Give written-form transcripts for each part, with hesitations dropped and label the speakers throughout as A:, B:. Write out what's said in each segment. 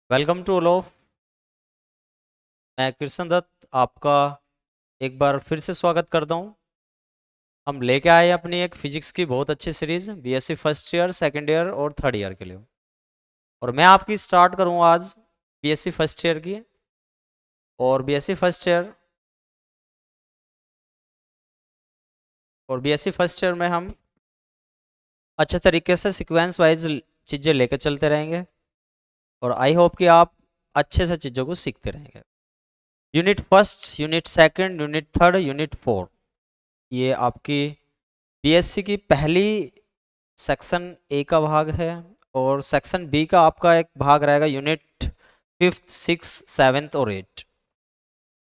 A: Welcome to all of. मैं कृष्ण दत्त आपका एक बार फिर से स्वागत करता हूँ। हम लेके आए अपनी एक फिजिक्स की बहुत अच्छी series BSc first year, second year और थर्ड ईयर के लिए। और मैं आपकी स्टार्ट करूँ आज बीएससी फर्स्ट ईयर की। और बीएससी फर्स्ट ईयर और बीएससी फर्स्ट ईयर में हम अच्छे तरीके से सीक्वेंस वाइज चीज़ें लेकर चलते रहेंगे। और आई होप कि आप अच्छे से चीज़ों को सीखते रहेंगे। Unit first, unit second, unit third, unit four, ये आपकी बीएससी की पहली सेक्शन ए का भाग है। और सेक्शन बी का आपका एक भाग रहेगा यूनिट फिफ्थ, सिक्स, सेवेंथ और एट।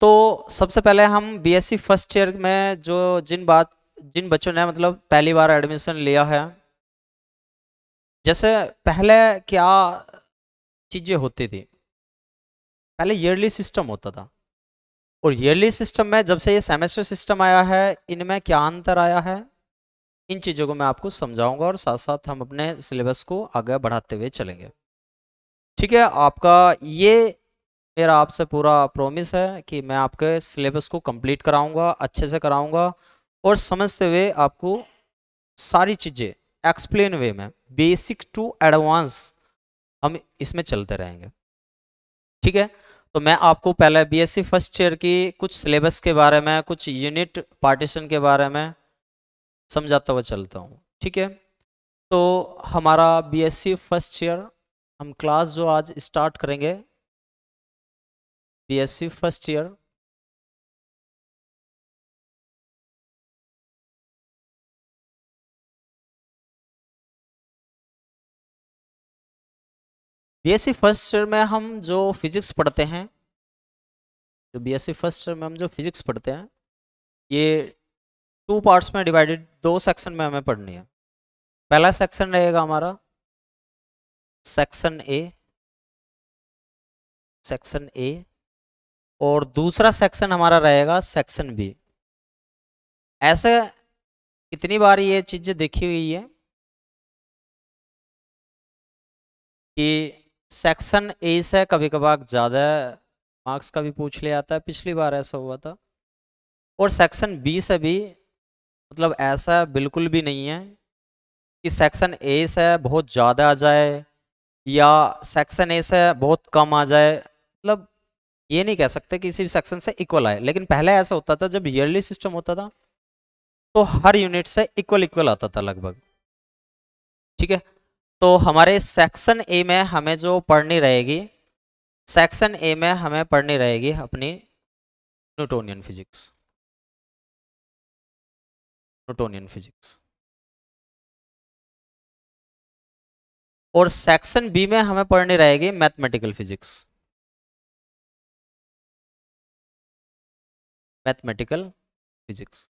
A: तो सबसे पहले हम बीएससी फर्स्ट ईयर में जो जिन बच्चों ने मतलब पहली बार एडमिशन लिया है, जैसे पहले क्या चीज़ें होती थी। पहले ईयरली सिस्टम होता था, और ईयरली सिस्टम में जब से ये सेमेस्टर सिस्टम आया है, इनमें क्या अंतर आया है, इन चीज़ों को मैं आपको समझाऊंगा। और साथ साथ हम अपने सिलेबस को आगे बढ़ाते हुए चलेंगे। ठीक है, आपका ये मेरा आपसे पूरा प्रॉमिस है कि मैं आपके सिलेबस को कंप्लीट कराऊंगा, अच्छे से कराऊंगा। और समझते हुए आपको सारी चीज़ें एक्सप्लेन वे में, बेसिक टू एडवांस, हम इसमें चलते रहेंगे। ठीक है, तो मैं आपको पहले बीएससी फर्स्ट ईयर की कुछ सिलेबस के बारे में, कुछ यूनिट पार्टीशन के बारे में समझाता हुआ चलता हूँ। ठीक है, तो हमारा बीएससी फर्स्ट ईयर, हम क्लास जो आज स्टार्ट करेंगे BSc first year, BSc first year में हम जो फिजिक्स पढ़ते हैं, जो बीएससी फर्स्ट ईयर में हम जो फिजिक्स पढ़ते हैं, ये टू पार्ट्स में डिवाइडेड, दो सेक्शन में हमें पढ़नी है। पहला सेक्शन रहेगा हमारा सेक्शन ए, सेक्शन ए। और दूसरा सेक्शन हमारा रहेगा सेक्शन बी। ऐसे कितनी बार ये चीज़ें देखी हुई है कि सेक्शन ए से कभी कभार ज़्यादा मार्क्स का भी पूछ लिया जाता है। पिछली बार ऐसा हुआ था। और सेक्शन बी से भी मतलब ऐसा बिल्कुल भी नहीं है कि सेक्शन ए से बहुत ज़्यादा आ जाए या सेक्शन ए से बहुत कम आ जाए। मतलब ये नहीं कह सकते कि किसी भी सेक्शन से इक्वल आए। लेकिन पहले ऐसा होता था, जब ईयरली सिस्टम होता था तो हर यूनिट से इक्वल इक्वल आता था लगभग। ठीक है, तो हमारे सेक्शन ए में हमें जो पढ़नी रहेगी, सेक्शन ए में हमें पढ़नी रहेगी अपनी न्यूटोनियन फिजिक्स, न्यूटोनियन फिजिक्स। और सेक्शन बी में हमें पढ़नी रहेगी मैथमेटिकल फिजिक्स, मैथमेटिकल फिजिक्स।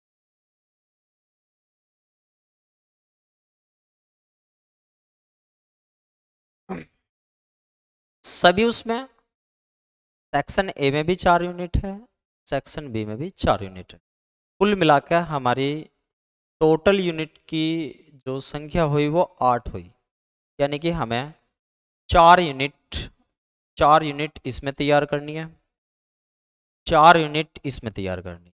A: सभी उसमें सेक्शन ए में भी 4 यूनिट है, सेक्शन बी में भी 4 यूनिट है। कुल मिलाकर हमारी टोटल यूनिट की जो संख्या हुई वो 8 हुई। यानी कि हमें 4 यूनिट, 4 यूनिट इसमें तैयार करनी है, 4 यूनिट इसमें तैयार करनी।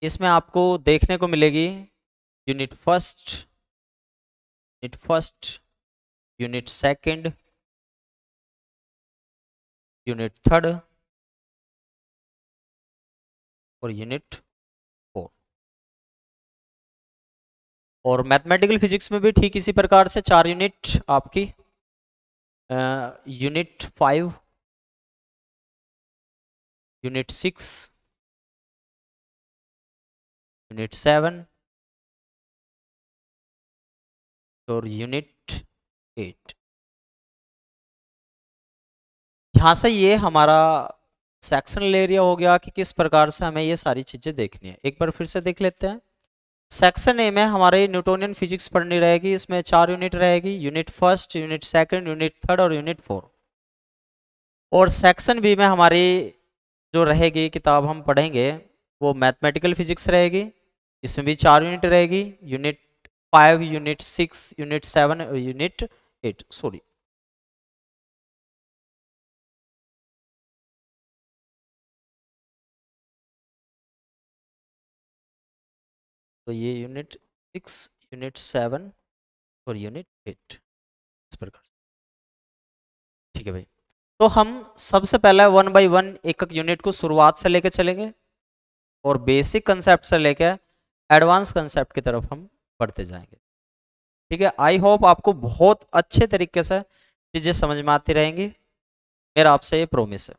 A: इसमें आपको देखने को मिलेगी unit first, unit first, unit second, unit third और यूनिट फोर। और मैथमेटिकल फिजिक्स में भी ठीक इसी प्रकार से 4 यूनिट आपकी, यूनिट 5, यूनिट 6, यूनिट 7 और यूनिट 8। यहाँ से ये हमारा सेक्शनल एरिया हो गया कि किस प्रकार से हमें ये सारी चीज़ें देखनी है। एक बार फिर से देख लेते हैं। सेक्शन ए में हमारे न्यूटोनियन फिजिक्स पढ़नी रहेगी। इसमें 4 यूनिट रहेगी, unit first, unit second, unit third और यूनिट फोर। और सेक्शन बी में हमारी जो रहेगी किताब हम पढ़ेंगे वो मैथमेटिकल फिजिक्स रहेगी। इसमें भी 4 यूनिट रहेगी, यूनिट 5, यूनिट 6, यूनिट 7 और यूनिट 8। सॉरी, तो ये यूनिट 6, यूनिट 7 और यूनिट 8 इस प्रकार से। ठीक है भाई, तो हम सबसे पहले 1 बाय 1 एक एक यूनिट को शुरुआत से लेके चलेंगे और बेसिक कंसेप्ट से लेके एडवांस कंसेप्ट की तरफ हम बढ़ते जाएंगे। ठीक है, आई होप आपको बहुत अच्छे तरीके से चीजें समझ में आती रहेंगी, मेरा आपसे ये प्रॉमिस है,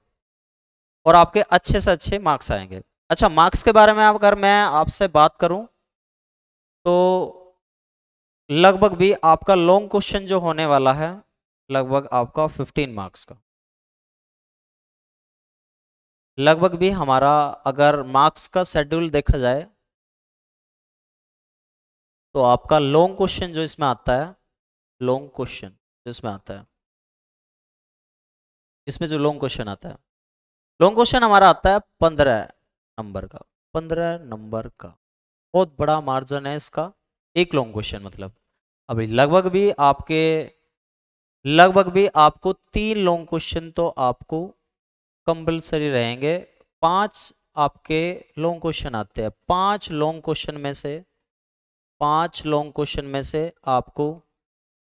A: और आपके अच्छे से अच्छे मार्क्स आएंगे। अच्छा, मार्क्स के बारे में अगर मैं आपसे बात करूं तो लगभग भी आपका लॉन्ग क्वेश्चन जो होने वाला है लगभग आपका 15 मार्क्स का, लगभग भी हमारा अगर मार्क्स का शेड्यूल देखा जाए तो आपका लॉन्ग क्वेश्चन जो इसमें आता है, लॉन्ग क्वेश्चन जो इसमें आता है, इसमें जो लॉन्ग क्वेश्चन आता है, लॉन्ग क्वेश्चन हमारा आता है 15 नंबर का, 15 नंबर का बहुत बड़ा मार्जिन है इसका, एक लॉन्ग क्वेश्चन मतलब। अभी लगभग भी आपको 3 लॉन्ग क्वेश्चन तो आपको कंपलसरी रहेंगे। 5 आपके लॉन्ग क्वेश्चन आते हैं, 5 लॉन्ग क्वेश्चन में से 5 लॉन्ग क्वेश्चन में से आपको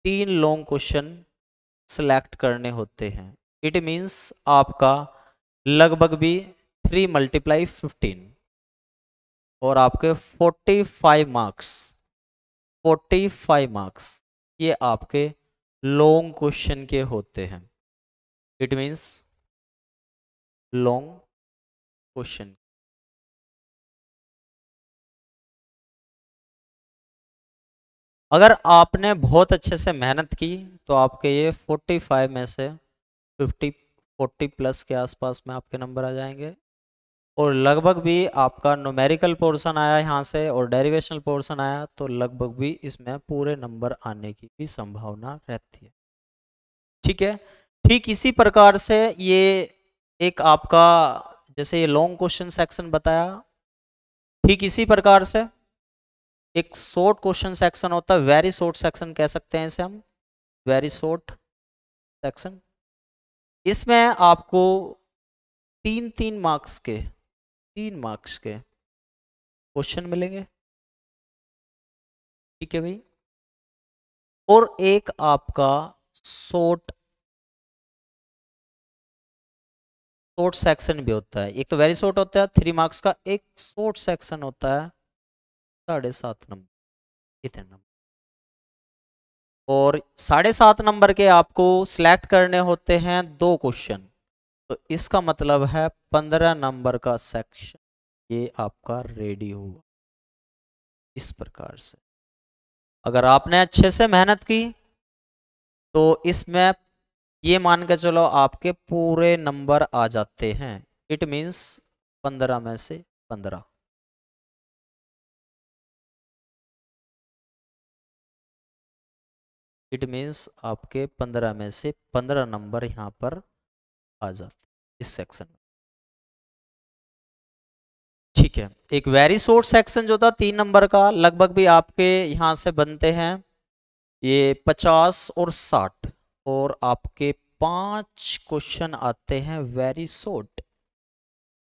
A: 3 लॉन्ग क्वेश्चन सिलेक्ट करने होते हैं। इट मीन्स आपका लगभग भी 3 × 15 और आपके 45 मार्क्स, 45 मार्क्स ये आपके लॉन्ग क्वेश्चन के होते हैं। It means long question. अगर आपने बहुत अच्छे से मेहनत की तो आपके ये 45 में से 40 प्लस के आसपास में आपके नंबर आ जाएंगे, और लगभग भी आपका न्यूमेरिकल पोर्शन आया यहाँ से और डेरिवेशनल पोर्शन आया तो लगभग भी इसमें पूरे नंबर आने की भी संभावना रहती है। ठीक है, ठीक इसी प्रकार से ये एक आपका, जैसे ये लॉन्ग क्वेश्चन सेक्शन बताया, ठीक इसी प्रकार से एक शॉर्ट क्वेश्चन सेक्शन होता है, वेरी शॉर्ट सेक्शन कह सकते हैं इसे हम, वेरी शॉर्ट सेक्शन। इसमें आपको 3 मार्क्स के, 3 मार्क्स के क्वेश्चन मिलेंगे। ठीक है भाई, और एक आपका शॉर्ट सेक्शन भी होता है। एक तो वेरी शॉर्ट होता है 3 मार्क्स का, एक शॉर्ट सेक्शन होता है 7.5 नंबर, इतने नंबर, और 7.5 नंबर के आपको सिलेक्ट करने होते हैं 2 क्वेश्चन, तो इसका मतलब है 15 नंबर का सेक्शन ये आपका रेडी हुआ। इस प्रकार से अगर आपने अच्छे से मेहनत की तो इसमें ये मान के चलो आपके पूरे नंबर आ जाते हैं। इट मीन्स 15 में से 15। इट मीन्स आपके 15 में से 15 नंबर यहाँ पर आ जाते इस सेक्शन में। ठीक है, एक वेरी शॉर्ट सेक्शन जो था 3 नंबर का, लगभग भी आपके यहाँ से बनते हैं ये 50 और 60, और आपके 5 क्वेश्चन आते हैं वेरी शॉर्ट।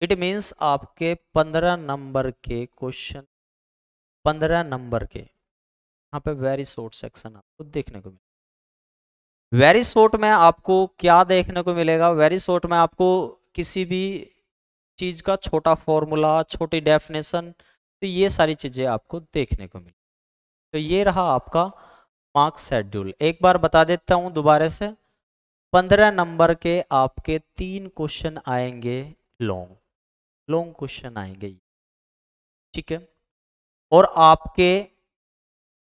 A: इट मीन्स आपके 15 नंबर के क्वेश्चन, 15 नंबर के यहाँ पे वेरी शॉर्ट सेक्शन आपको देखने को मिलेगा। वेरी शॉर्ट में आपको क्या देखने को मिलेगा, वेरी शॉर्ट में आपको किसी भी चीज का छोटा फॉर्मूला, छोटी डेफिनेशन, तो ये सारी चीजें आपको देखने को मिली। तो ये रहा आपका मार्क्स शेड्यूल। एक बार बता देता हूं दोबारा से, 15 नंबर के आपके 3 क्वेश्चन आएंगे लॉन्ग क्वेश्चन आएंगे। ठीक है, और आपके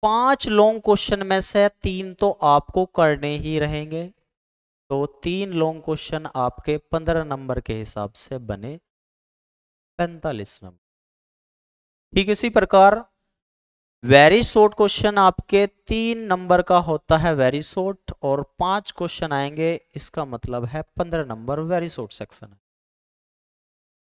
A: 5 लॉन्ग क्वेश्चन में से 3 तो आपको करने ही रहेंगे, तो 3 लॉन्ग क्वेश्चन आपके 15 नंबर के हिसाब से बने 45 नंबर। ठीक इसी प्रकार वेरी शॉर्ट क्वेश्चन आपके 3 नंबर का होता है वेरी शॉर्ट, और 5 क्वेश्चन आएंगे, इसका मतलब है 15 नंबर वेरी शॉर्ट सेक्शन है।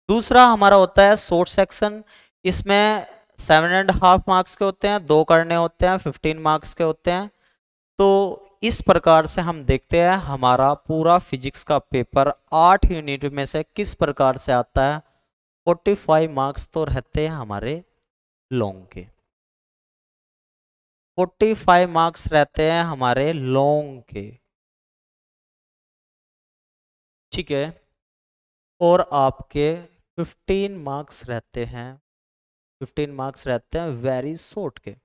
A: दूसरा हमारा होता है शॉर्ट सेक्शन, इसमें 7.5 मार्क्स के होते हैं, 2 करने होते हैं, 15 मार्क्स के होते हैं। तो इस प्रकार से हम देखते हैं हमारा पूरा फिजिक्स का पेपर 8 यूनिट में से किस प्रकार से आता है। 45 मार्क्स तो रहते हैं हमारे लॉन्ग के। 45 मार्क्स रहते हैं हमारे लॉन्ग के, ठीक है, और आपके 15 मार्क्स रहते हैं, 15 मार्क्स रहते हैं वेरी शॉर्ट के,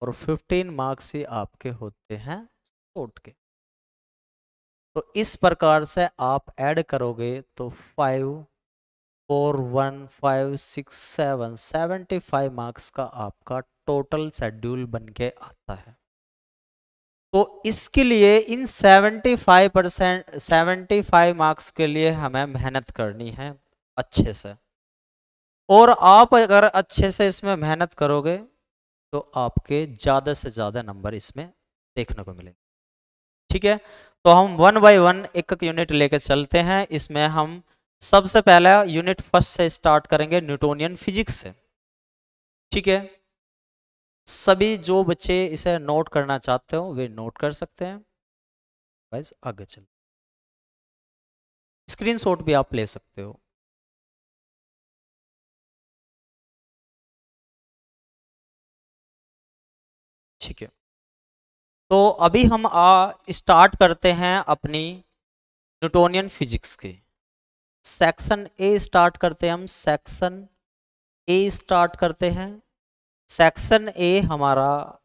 A: और 15 मार्क्स ही आपके होते हैं शॉर्ट के। तो इस प्रकार से आप ऐड करोगे तो 5 4 1 5 6 7 75 मार्क्स का आपका टोटल शेड्यूल बन के आता है। तो इसके लिए इन 75 मार्क्स के लिए हमें मेहनत करनी है अच्छे से, और आप अगर अच्छे से इसमें मेहनत करोगे तो आपके ज़्यादा से ज़्यादा नंबर इसमें देखने को मिलेंगे, ठीक है। तो हम 1 बाय 1 एक एक यूनिट लेकर चलते हैं। इसमें हम सबसे पहला यूनिट फर्स्ट से स्टार्ट करेंगे, न्यूटोनियन फिजिक्स से, ठीक है। सभी जो बच्चे इसे नोट करना चाहते हो वे नोट कर सकते हैं। बस आगे चल, स्क्रीनशॉट भी आप ले सकते हो। ठीक है, तो अभी हम स्टार्ट करते हैं अपनी न्यूटोनियन फिजिक्स के सेक्शन ए स्टार्ट करते हैं। हम सेक्शन ए स्टार्ट करते हैं। सेक्शन ए हमारा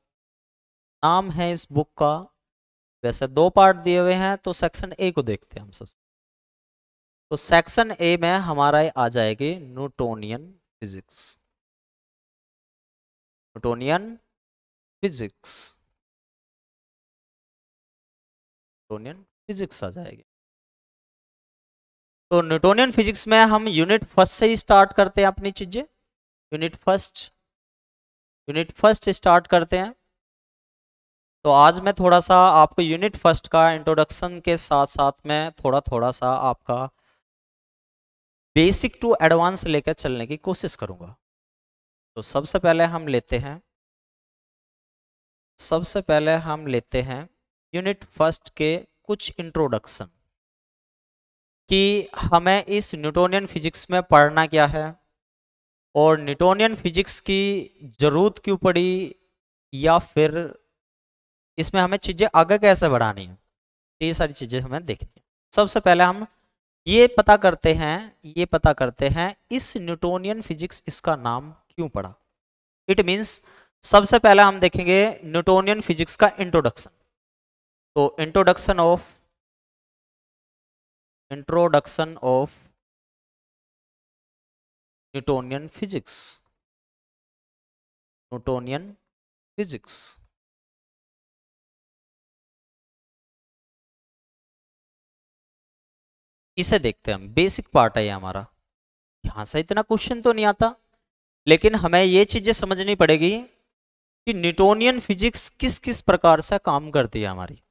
A: नाम है इस बुक का, वैसे 2 पार्ट दिए हुए हैं, तो सेक्शन ए को देखते हैं हम सबसे। तो सेक्शन ए में हमारा आ जाएगी Newtonian physics, Newtonian physics, Newtonian physics आ जाएगी। तो न्यूटोनियन फिजिक्स में हम यूनिट फर्स्ट से ही स्टार्ट करते हैं अपनी चीजें। यूनिट फर्स्ट स्टार्ट करते हैं। तो आज मैं थोड़ा सा आपको यूनिट फर्स्ट का इंट्रोडक्शन के साथ साथ में थोड़ा सा आपका बेसिक टू एडवांस लेकर चलने की कोशिश करूंगा। तो सबसे पहले हम लेते हैं यूनिट फर्स्ट के कुछ इंट्रोडक्शन, कि हमें इस न्यूटोनियन फिजिक्स में पढ़ना क्या है, और न्यूटोनियन फिजिक्स की ज़रूरत क्यों पड़ी, या फिर इसमें हमें चीज़ें आगे कैसे बढ़ानी है। ये सारी चीज़ें हमें देखनी है। सबसे पहले हम ये पता करते हैं इस न्यूटोनियन फिजिक्स इसका नाम क्यों पड़ा। इट मीन्स सबसे पहले हम देखेंगे न्यूटोनियन फिजिक्स का इंट्रोडक्शन। तो इंट्रोडक्शन ऑफ न्यूटोनियन फिजिक्स, इसे देखते हैं हम। बेसिक पार्ट है ये हमारा, यहां से इतना क्वेश्चन तो नहीं आता, लेकिन हमें ये चीजें समझनी पड़ेगी कि न्यूटोनियन फिजिक्स किस किस प्रकार से काम करती है हमारी,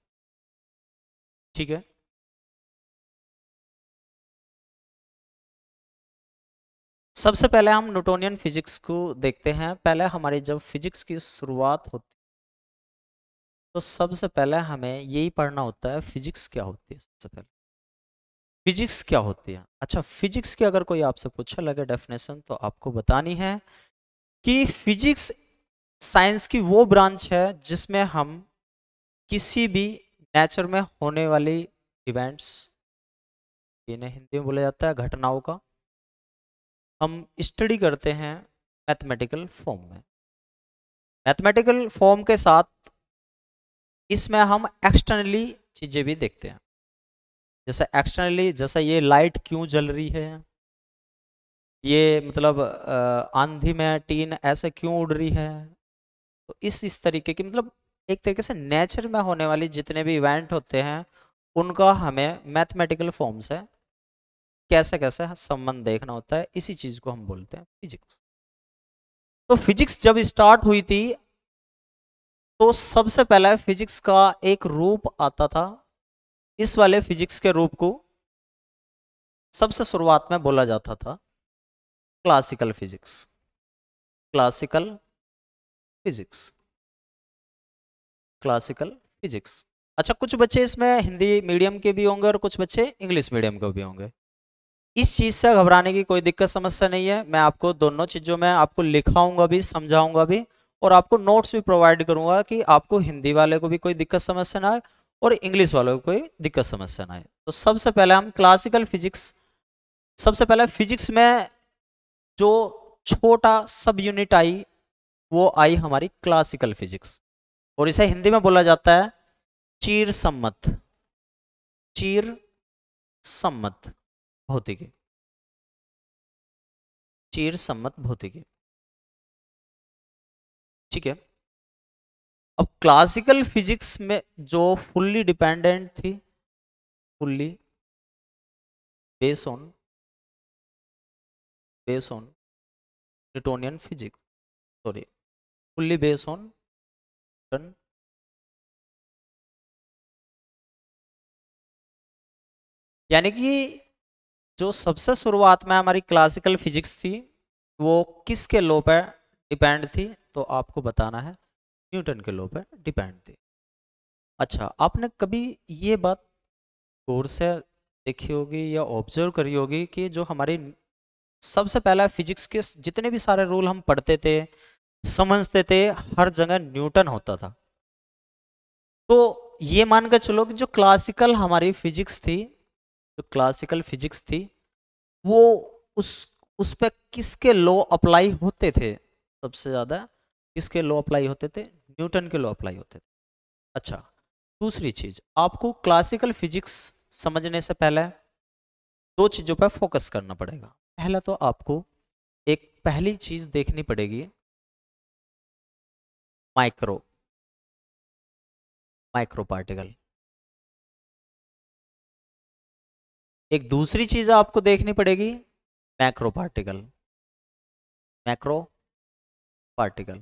A: ठीक है। सबसे पहले हम न्यूटोनियन फिजिक्स को देखते हैं। पहले हमारी जब फिजिक्स की शुरुआत होती तो सबसे पहले हमें यही पढ़ना होता है फिजिक्स क्या होती है। सबसे पहले फिजिक्स क्या होती है। अच्छा, फिजिक्स की अगर कोई आपसे पूछा लगे डेफिनेशन, तो आपको बतानी है कि फिजिक्स साइंस की वो ब्रांच है जिसमें हम किसी भी नेचर में होने वाली इवेंट्स, इन्हें हिंदी में बोला जाता है घटनाओं का, हम स्टडी करते हैं मैथमेटिकल फॉर्म में। मैथमेटिकल फॉर्म के साथ इसमें हम एक्सटर्नली चीज़ें भी देखते हैं। जैसे एक्सटर्नली, जैसे ये लाइट क्यों जल रही है, ये मतलब आंधी में टीन ऐसे क्यों उड़ रही है। तो इस तरीके की, मतलब एक तरीके से नेचर में होने वाली जितने भी इवेंट होते हैं उनका हमें मैथमेटिकल फॉर्म से कैसे कैसे संबंध देखना होता है। इसी चीज़ को हम बोलते हैं फिजिक्स। तो फिजिक्स जब स्टार्ट हुई थी तो सबसे पहले फिजिक्स का एक रूप आता था। इस वाले फिजिक्स के रूप को सबसे शुरुआत में बोला जाता था क्लासिकल फिजिक्स। Classical physics. अच्छा, कुछ बच्चे इसमें हिंदी मीडियम के भी होंगे और कुछ बच्चे इंग्लिश मीडियम के भी होंगे। इस चीज़ से घबराने की कोई दिक्कत समस्या नहीं है। मैं आपको दोनों चीज़ों में आपको लिखाऊंगा भी, समझाऊंगा भी, और आपको नोट्स भी प्रोवाइड करूंगा कि आपको हिंदी वाले को भी कोई दिक्कत समस्या ना आए और इंग्लिश वालों को कोई दिक्कत समस्या ना आए। तो सबसे पहले हम क्लासिकल फिजिक्स, सबसे पहले फिजिक्स में जो छोटा सब यूनिट आई वो आई हमारी क्लासिकल फिजिक्स, और इसे हिंदी में बोला जाता है चीर सम्मत, चीर सम्मत भौतिकी, चीर सम्मत भौतिकी। ठीक है। अब क्लासिकल फिजिक्स में जो फुल्ली डिपेंडेंट थी, fully base on Newtonian physics, sorry fully base on Newton, यानी कि जो सबसे शुरुआत में हमारी क्लासिकल फिजिक्स थी वो किसके लॉ पर डिपेंड थी, तो आपको बताना है न्यूटन के लॉ पर डिपेंड थी। अच्छा, आपने कभी ये बात गौर से देखी होगी या ऑब्जर्व करी होगी कि जो हमारी सबसे पहला फिजिक्स के जितने भी सारे रूल हम पढ़ते थे समझते थे हर जगह न्यूटन होता था। तो ये मान के चलो कि जो क्लासिकल हमारी फिजिक्स थी, जो क्लासिकल फिजिक्स थी वो उस उस पे किसके लॉ अप्लाई होते थे, सबसे ज्यादा किसके लॉ अप्लाई होते थे, न्यूटन के लॉ अप्लाई होते थे। अच्छा, दूसरी चीज आपको क्लासिकल फिजिक्स समझने से पहले दो चीजों पर फोकस करना पड़ेगा। पहला तो आपको एक पहली चीज देखनी पड़ेगी माइक्रो माइक्रो पार्टिकल। एक दूसरी चीज आपको देखनी पड़ेगी मैक्रो पार्टिकल, मैक्रो पार्टिकल।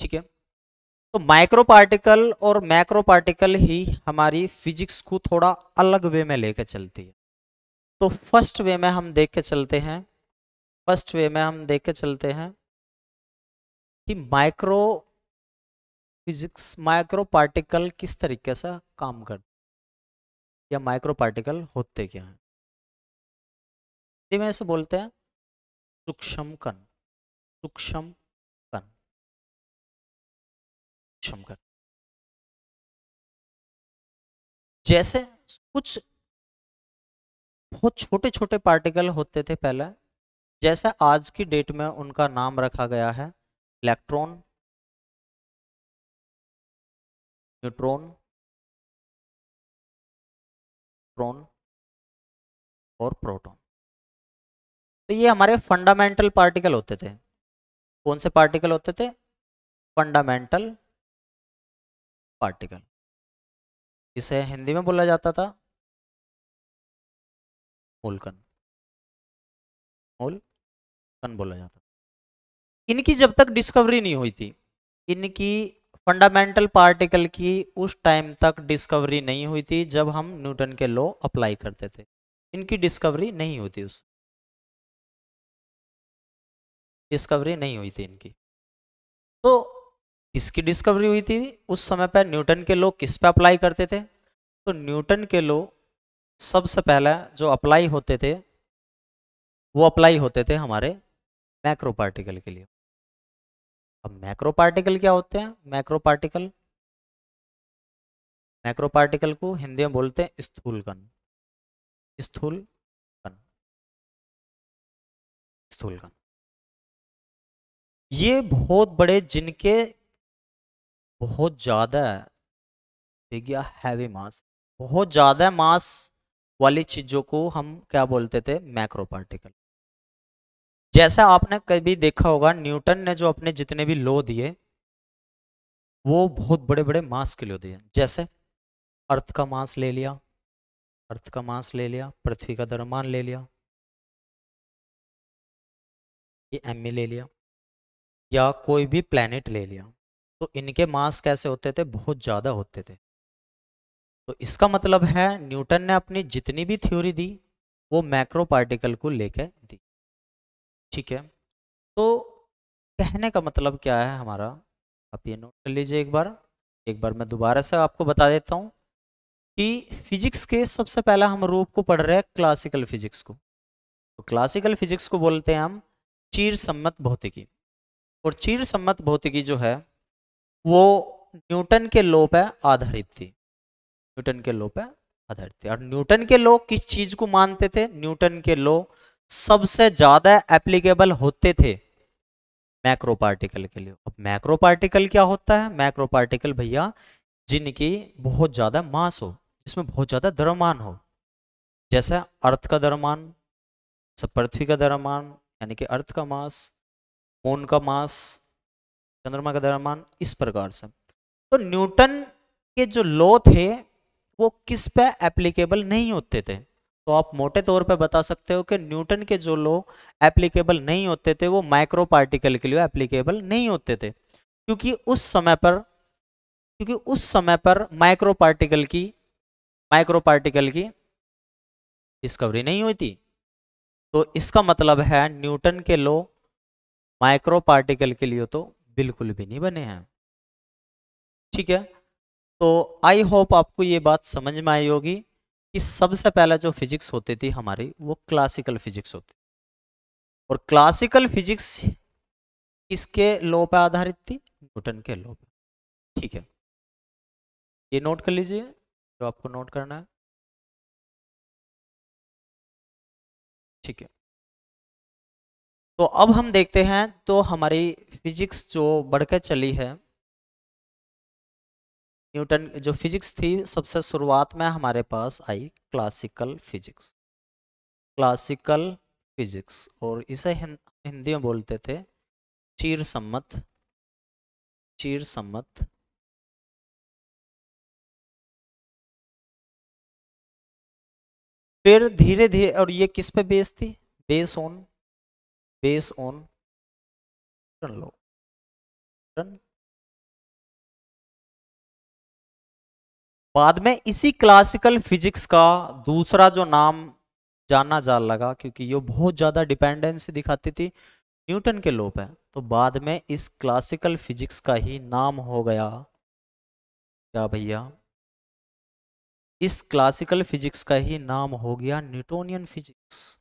A: ठीक है। तो माइक्रो पार्टिकल और मैक्रो पार्टिकल ही हमारी फिजिक्स को थोड़ा अलग वे में लेकर चलती है। तो फर्स्ट वे में हम देख के चलते हैं, फर्स्ट वे में हम देख के चलते हैं कि माइक्रो फिजिक्स, माइक्रो पार्टिकल किस तरीके से काम करते या माइक्रो पार्टिकल होते क्या हैं। हिंदी में इसे बोलते हैं सूक्ष्म कण, सूक्ष्म कण, सूक्ष्म कण। जैसे कुछ बहुत छोटे छोटे पार्टिकल होते थे पहले, जैसे आज की डेट में उनका नाम रखा गया है इलेक्ट्रॉन, न्यूट्रॉन, प्रोन और प्रोटॉन। तो ये हमारे फंडामेंटल पार्टिकल होते थे। कौन से पार्टिकल होते थे, फंडामेंटल पार्टिकल। इसे हिंदी में बोला जाता था मूलकण, मूलकण बोला जाता था। इनकी जब तक डिस्कवरी नहीं हुई थी, इनकी फंडामेंटल पार्टिकल की उस टाइम तक डिस्कवरी नहीं हुई थी जब हम न्यूटन के लॉ अप्लाई करते थे। इनकी डिस्कवरी नहीं हुई थी, उस डिस्कवरी नहीं हुई थी इनकी। तो किसकी डिस्कवरी हुई थी उस समय पर, न्यूटन के लॉ किस पे अप्लाई करते थे, तो न्यूटन के लॉ सबसे पहले जो अप्लाई होते थे वो अप्लाई होते थे हमारे मैक्रो पार्टिकल के लिए। अब मैक्रो पार्टिकल क्या होते हैं, मैक्रो पार्टिकल, मैक्रो पार्टिकल को हिंदी में बोलते हैं स्थूल कण, स्थूल कण, स्थूल कण। ये बहुत बड़े, जिनके बहुत ज्यादा या हैवी मास, बहुत ज्यादा मास वाली चीजों को हम क्या बोलते थे, मैक्रो पार्टिकल। जैसा आपने कभी देखा होगा न्यूटन ने जो अपने जितने भी लॉ दिए वो बहुत बड़े बड़े मास के लॉ दिए। जैसे अर्थ का मास ले लिया, अर्थ का मास ले लिया, पृथ्वी का द्रव्यमान ले लिया, ये एम ले लिया, या कोई भी प्लेनेट ले लिया, तो इनके मास कैसे होते थे, बहुत ज़्यादा होते थे। तो इसका मतलब है न्यूटन ने अपनी जितनी भी थ्योरी दी वो मैक्रो पार्टिकल को लेकर दी। ठीक है। तो कहने का मतलब क्या है हमारा, आप ये नोट कर लीजिए एक बार मैं दोबारा से आपको बता देता हूँ कि फिजिक्स के सबसे पहला हम रूप को पढ़ रहे हैं क्लासिकल फिजिक्स को। तो क्लासिकल फिजिक्स को बोलते हैं हम चीर सम्मत भौतिकी। और चिर सम्मत भौतिकी जो है वो न्यूटन के लॉ पे आधारित थी। न्यूटन के लॉ पे आधारित थी। और न्यूटन के लॉ किस चीज को मानते थे? न्यूटन के लॉ सबसे ज्यादा एप्लीकेबल होते थे मैक्रो पार्टिकल के लिए। अब मैक्रो पार्टिकल क्या होता है? मैक्रो पार्टिकल भैया जिनकी बहुत ज्यादा मास हो, जिसमें बहुत ज्यादा द्रव्यमान हो, जैसे अर्थ का द्रव्यमान, पृथ्वी का द्रव्यमान यानी कि अर्थ का मास, मून का मास, चंद्रमा का द्रव्यमान, इस प्रकार से। तो न्यूटन के जो लॉ थे वो किस पे एप्लीकेबल नहीं होते थे? तो आप मोटे तौर पे बता सकते हो कि न्यूटन के जो लॉ एप्लीकेबल नहीं होते थे वो माइक्रो पार्टिकल के लिए एप्लीकेबल नहीं होते थे, क्योंकि उस समय पर माइक्रो पार्टिकल की डिस्कवरी नहीं हुई थी। तो इसका मतलब है न्यूटन के लॉ माइक्रो पार्टिकल के लिए तो बिल्कुल भी नहीं बने हैं। ठीक है, तो आई होप आपको ये बात समझ में आई होगी कि सबसे पहले जो फिजिक्स होती थी हमारी वो क्लासिकल फिजिक्स होती, और क्लासिकल फिजिक्स किसके लॉ पे आधारित थी? न्यूटन के लॉ पे। ठीक है, ये नोट कर लीजिए जो आपको नोट करना है। ठीक है, तो अब हम देखते हैं तो हमारी फिजिक्स जो बढ़कर चली है, न्यूटन जो फिजिक्स थी सबसे शुरुआत में हमारे पास आई क्लासिकल फिजिक्स। क्लासिकल फिजिक्स, और इसे हिंदी में बोलते थे चिर सम्मत। चिर सम्मत फिर धीरे धीरे, और ये किस पे बेस थी? Base on low tone. बाद में इसी क्लासिकल फिजिक्स का दूसरा जो नाम जाना जा लगा, क्योंकि ये बहुत ज्यादा डिपेंडेंसी दिखाती थी न्यूटन के लॉ पे, तो बाद में इस क्लासिकल फिजिक्स का ही नाम हो गया क्या भैया? इस क्लासिकल फिजिक्स का ही नाम हो गया Newtonian physics.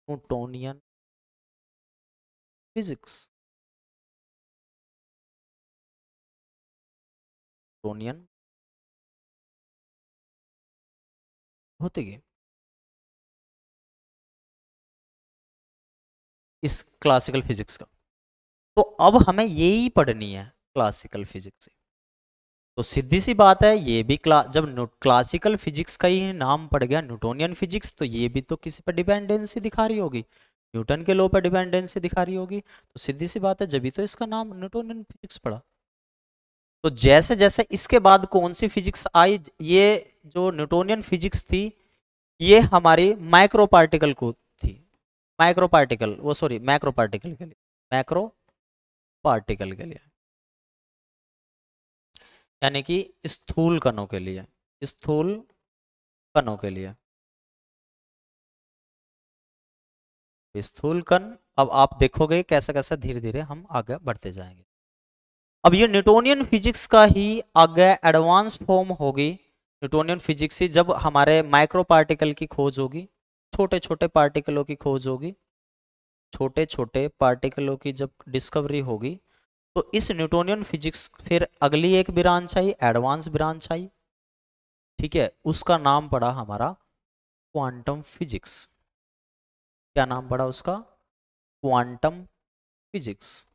A: Newtonian physics, Newtonian भौतिकी, इस क्लासिकल फिजिक्स का। तो अब हमें यही पढ़नी है क्लासिकल फिजिक्स। तो सीधी सी बात है, ये भी जब क्लासिकल फिजिक्स का ही नाम पड़ गया न्यूटोनियन फिजिक्स, तो ये भी तो किसी पर डिपेंडेंसी दिखा रही होगी, न्यूटन के लॉ पर डिपेंडेंसी दिखा रही होगी। तो सीधी सी बात है, जब भी तो इसका नाम न्यूटोनियन फिजिक्स पड़ा। तो जैसे जैसे इसके बाद कौन सी फिजिक्स आई, ये जो न्यूटोनियन फिजिक्स थी ये हमारी माइक्रो पार्टिकल को थी। माइक्रो पार्टिकल, वो सॉरी मैक्रो पार्टिकल के लिए, मैक्रो पार्टिकल के लिए, यानी कि स्थूल कणों के लिए, स्थूल कणों के लिए, स्थूल कण। अब आप देखोगे कैसे कैसे धीरे धीरे हम आगे बढ़ते जाएंगे। अब ये न्यूटोनियन फिजिक्स का ही आगे एडवांस फॉर्म होगी। न्यूटोनियन फिजिक्स ही जब हमारे माइक्रो पार्टिकल की खोज होगी, छोटे छोटे पार्टिकलों की खोज होगी, छोटे छोटे पार्टिकलों की जब डिस्कवरी होगी, तो इस न्यूटोनियन फिजिक्स फिर अगली एक ब्रांच आई, एडवांस ब्रांच आई। ठीक है, उसका नाम पड़ा हमारा क्वांटम फिजिक्स। क्या नाम पड़ा उसका? Quantum physics.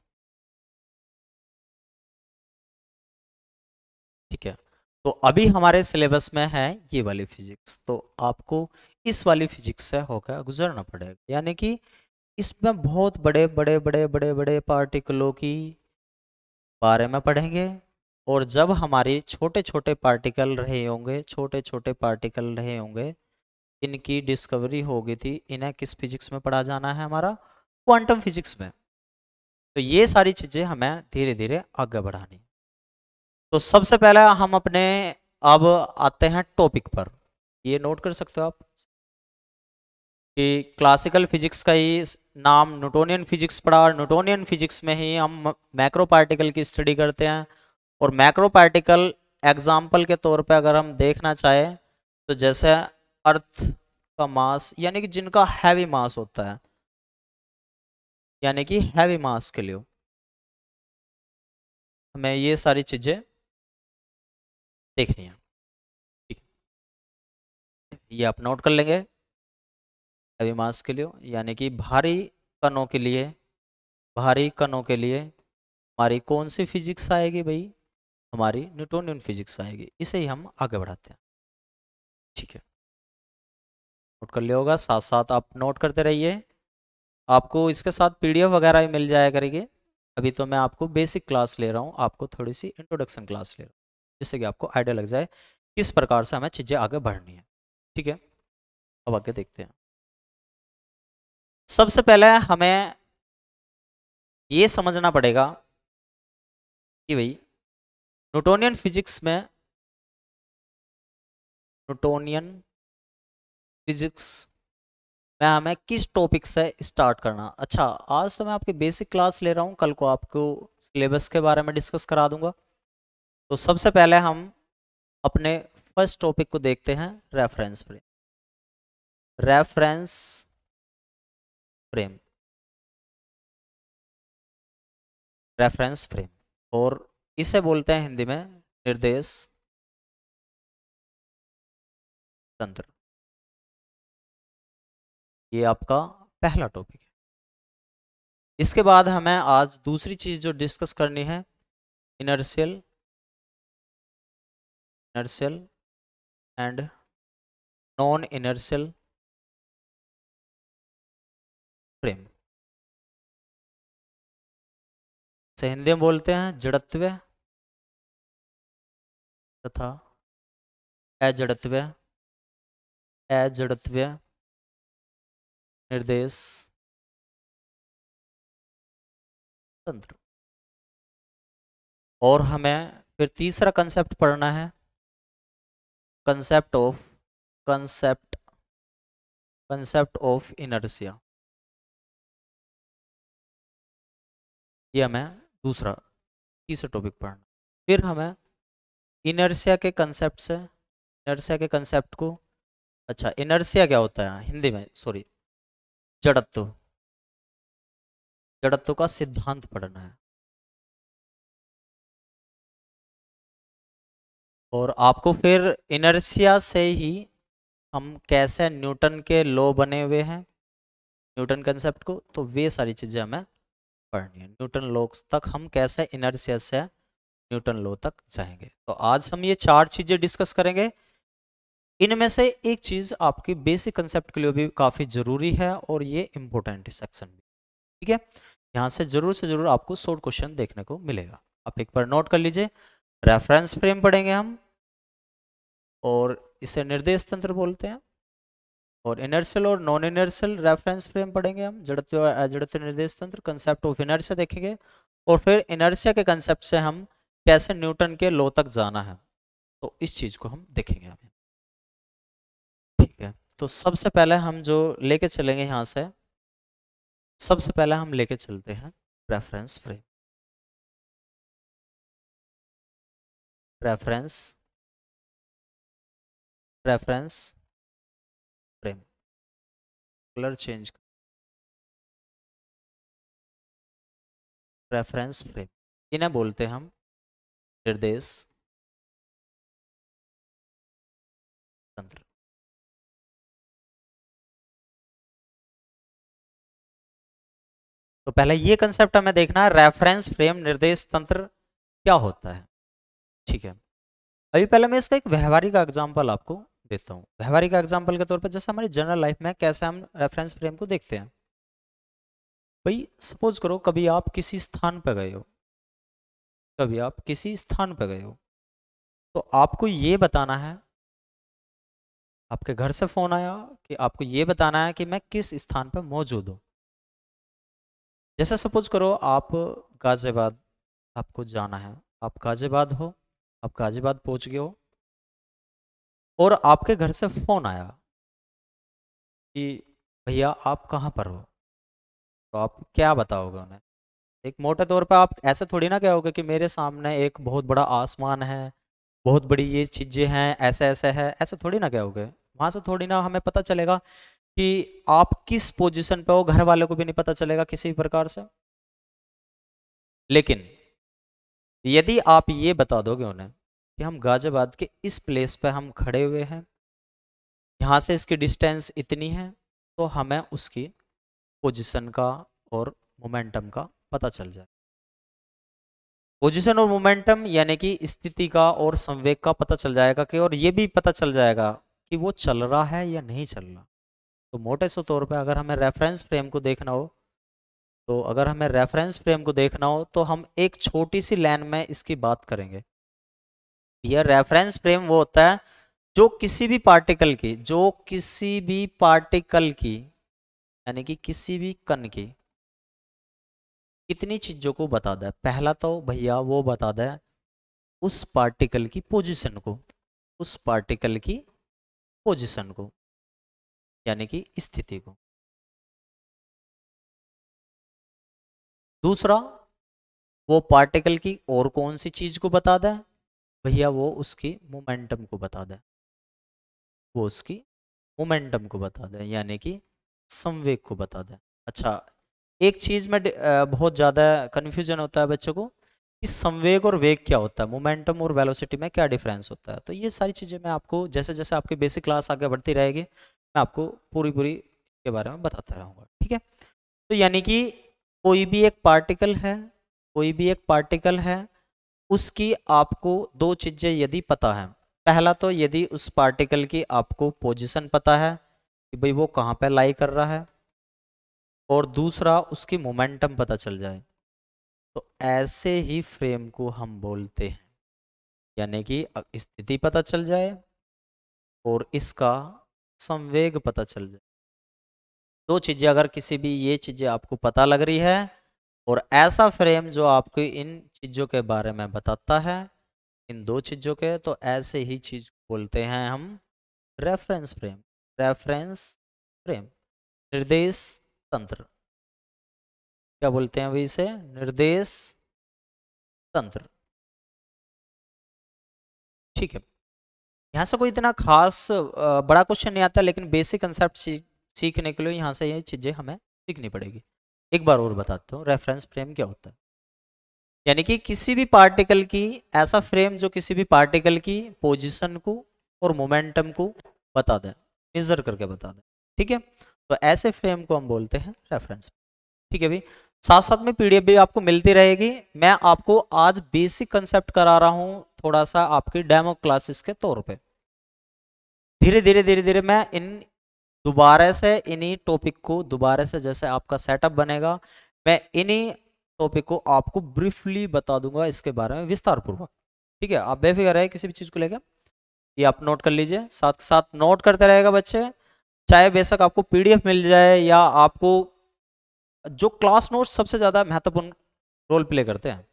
A: ठीक है, तो अभी हमारे सिलेबस में है ये वाली फिजिक्स, तो आपको इस वाली फिजिक्स से होकर गुजरना पड़ेगा, यानी कि इसमें बहुत बड़े बड़े बड़े बड़े बड़े पार्टिकलों की बारे में पढ़ेंगे। और जब हमारे छोटे छोटे पार्टिकल रहे होंगे, छोटे छोटे पार्टिकल रहे होंगे, इनकी डिस्कवरी हो गई थी, इन्हें किस फिजिक्स में पढ़ा जाना है? हमारा क्वांटम फिजिक्स में। तो ये सारी चीजें हमें धीरे धीरे आगे बढ़ानी। तो सबसे पहले हम अपने अब आते हैं टॉपिक पर। ये नोट कर सकते हो आप कि क्लासिकल फिजिक्स का ही नाम न्यूटोनियन फिजिक्स पढ़ा, और न्यूटोनियन फिजिक्स में ही हम मैक्रो पार्टिकल की स्टडी करते हैं। और मैक्रो पार्टिकल एग्जाम्पल के तौर पे अगर हम देखना चाहें तो जैसे अर्थ का मास, यानी कि जिनका हैवी मास होता है, यानी कि हैवी मास के लिए हमें ये सारी चीज़ें देखनी है। ठीक है, ये आप नोट कर लेंगे अभी मास के लिए, यानी कि भारी कणों के लिए हमारी कौन सी फिजिक्स आएगी भाई, हमारी न्यूटोनियन फिजिक्स आएगी। इसे ही हम आगे बढ़ाते हैं। ठीक है, नोट कर लिया होगा, साथ साथ आप नोट करते रहिए। आपको इसके साथ पीडीएफ वगैरह भी मिल जाया करेगी। अभी तो मैं आपको बेसिक क्लास ले रहा हूँ, आपको थोड़ी सी इंट्रोडक्शन क्लास ले रहा हूँ, जिससे कि आपको आइडिया लग जाए किस प्रकार से हमें चीज़ें आगे बढ़नी है। ठीक है, अब आगे देखते हैं। सबसे पहले हमें ये समझना पड़ेगा कि भाई न्यूटोनियन फिजिक्स में, न्यूटोनियन फिजिक्स में हमें किस टॉपिक से स्टार्ट करना। अच्छा, आज तो मैं आपकी बेसिक क्लास ले रहा हूँ, कल को आपको सिलेबस के बारे में डिस्कस करा दूंगा। तो सबसे पहले हम अपने फर्स्ट टॉपिक को देखते हैं, reference frame. Reference frame, reference frame, और इसे बोलते हैं हिंदी में निर्देश तंत्र। ये आपका पहला टॉपिक है। इसके बाद हमें आज दूसरी चीज जो डिस्कस करनी है, inertial inertial and non inertial frame, से हिंदी में बोलते हैं जड़त्व तथा अजड़त्व, अजड़त्व निर्देश तंत्र। और हमें फिर तीसरा कंसेप्ट पढ़ना है, concept of concept concept of inertia. ये हमें दूसरा तीसरा टॉपिक पढ़ना। फिर हमें इनर्शिया के कंसेप्ट से, इनर्शिया के कंसेप्ट को, अच्छा इनर्शिया क्या होता है हिंदी में, सॉरी, जड़त्व, जड़त्व का सिद्धांत पढ़ना है। और आपको फिर इनर्शिया से ही हम कैसे न्यूटन के लॉ बने हुए हैं, न्यूटन कंसेप्ट को, तो वे सारी चीज़ें हमें पढ़नी है। न्यूटन लॉ तक हम कैसे इनर्शिया से न्यूटन लॉ तक जाएंगे। तो आज हम ये चार चीज़ें डिस्कस करेंगे। इनमें से एक चीज़ आपकी बेसिक कंसेप्ट के लिए भी काफ़ी ज़रूरी है और ये इंपॉर्टेंट सेक्शन भी। ठीक है, यहाँ से जरूर आपको शॉर्ट क्वेश्चन देखने को मिलेगा। आप एक बार नोट कर लीजिए। रेफरेंस फ्रेम पढ़ेंगे हम, और इसे निर्देश तंत्र बोलते हैं। और इनर्शियल और नॉन इनर्शियल रेफरेंस फ्रेम पढ़ेंगे हम, जड़त्व और अजड़त्व निर्देश तंत्र, कंसेप्ट ऑफ इनर्शिया देखेंगे। और फिर इनर्शिया के कंसेप्ट से हम कैसे न्यूटन के लॉ तक जाना है, तो इस चीज़ को हम देखेंगे हमें। ठीक है, तो सबसे पहले हम जो लेके चलेंगे यहाँ से, सबसे पहले हम लेके चलते हैं reference frame. Reference reference frame, colour change, reference frame, इन्हें बोलते हैं हम निर्देश तंत्र। तो पहले ये कंसेप्ट हमें देखना है, रेफरेंस फ्रेम निर्देश तंत्र क्या होता है। ठीक है, अभी पहले मैं इसका एक व्यवहारिक एग्जांपल आपको देता हूँ। व्यवहारिक एग्जांपल के तौर पर जैसे हमारी जनरल लाइफ में कैसे हम रेफरेंस फ्रेम को देखते हैं। भाई सपोज करो कभी आप किसी स्थान पर गए हो, कभी आप किसी स्थान पर गए हो, तो आपको ये बताना है, आपके घर से फोन आया कि आपको ये बताना है कि मैं किस स्थान पर मौजूद हूँ। जैसे सपोज करो आप गाजियाबाद, आपको जाना है, आप गाजियाबाद हो, आप गाजियाबाद पहुंच गए हो, और आपके घर से फोन आया कि भैया आप कहाँ पर हो। तो आप क्या बताओगे उन्हें। एक मोटे तौर पर आप ऐसे थोड़ी ना कहोगे कि मेरे सामने एक बहुत बड़ा आसमान है, बहुत बड़ी ये चीज़ें हैं, ऐसे ऐसे है, ऐसे थोड़ी ना कहोगे। वहां से थोड़ी ना हमें पता चलेगा कि आप किस पोजीशन पे हो, घर वालों को भी नहीं पता चलेगा किसी भी प्रकार से। लेकिन यदि आप ये बता दोगे उन्हें कि हम गाजियाबाद के इस प्लेस पे हम खड़े हुए हैं, यहाँ से इसकी डिस्टेंस इतनी है, तो हमें उसकी पोजीशन का और मोमेंटम का पता चल जाए। पोजीशन और मोमेंटम यानी कि स्थिति का और संवेग का पता चल जाएगा कि, और ये भी पता चल जाएगा कि वो चल रहा है या नहीं चल रहा। तो मोटे से तौर पे अगर हमें रेफरेंस फ्रेम को देखना हो, तो हम एक छोटी सी लाइन में इसकी बात करेंगे। यह रेफरेंस फ्रेम वो होता है जो किसी भी पार्टिकल की यानी कि किसी भी कण की कितनी चीजों को बता दे। पहला तो भैया वो बता दे उस पार्टिकल की पोजीशन को, यानी कि स्थिति को। दूसरा, वो पार्टिकल की और कौन सी चीज को बता दे भैया, वो उसकी मोमेंटम को बता दे, यानी कि संवेग को बता दे। अच्छा, एक चीज में बहुत ज्यादा कंफ्यूजन होता है बच्चों को कि संवेग और वेग क्या होता है, मोमेंटम और वेलोसिटी में क्या डिफरेंस होता है। तो ये सारी चीजें मैं आपको जैसे जैसे आपकी बेसिक क्लास आगे बढ़ती रहेगी, मैं आपको पूरी पूरी के बारे में बताता रहूंगा, ठीक है। तो यानी कि कोई भी एक पार्टिकल है, उसकी आपको दो चीजें यदि पता है। पहला तो यदि उस पार्टिकल की आपको पोजीशन पता है कि भाई वो कहाँ पे लाई कर रहा है, और दूसरा उसकी मोमेंटम पता चल जाए, तो ऐसे ही फ्रेम को हम बोलते हैं। यानी कि स्थिति पता चल जाए और इसका संवेग पता चल जाए। दो चीजें, अगर किसी भी ये चीजें आपको पता लग रही है और ऐसा फ्रेम जो आपको इन चीजों के बारे में बताता है, इन दो चीजों के, तो ऐसे ही चीज बोलते हैं हम रेफरेंस फ्रेम। रेफरेंस फ्रेम, निर्देश तंत्र, क्या बोलते हैं अभी इसे, निर्देश तंत्र, ठीक है। यहाँ से कोई इतना खास बड़ा क्वेश्चन नहीं आता, लेकिन बेसिक कंसेप्ट सीखने के लिए यहाँ से ये चीजें हमें सीखनी पड़ेगी। एक बार और बताता हूँ, रेफरेंस फ्रेम क्या होता है। यानी कि किसी भी पार्टिकल की, ऐसा फ्रेम जो किसी भी पार्टिकल की पोजीशन को और मोमेंटम को बता दे, मेजर करके बता दे, ठीक है। तो ऐसे फ्रेम को हम बोलते हैं रेफरेंस, ठीक है भाई। साथ साथ में पीडीएफ भी आपको मिलती रहेगी। मैं आपको आज बेसिक कंसेप्ट करा रहा हूँ, थोड़ा सा आपकी डेमो क्लासेस के तौर पे। धीरे धीरे मैं दोबारा से इन्हीं टॉपिक को दोबारा से, जैसे आपका सेटअप बनेगा, मैं इन्हीं टॉपिक को आपको ब्रीफली बता दूंगा इसके बारे में विस्तार पूर्वक, ठीक है। आप बेफिक्र रहे किसी भी चीज़ को लेकर, ये आप नोट कर लीजिए, साथ के साथ नोट करते रहेगा बच्चे। चाहे बेशक आपको पीडीएफ मिल जाए या आपको जो क्लास नोट्स सबसे ज़्यादा महत्वपूर्ण रोल प्ले करते हैं,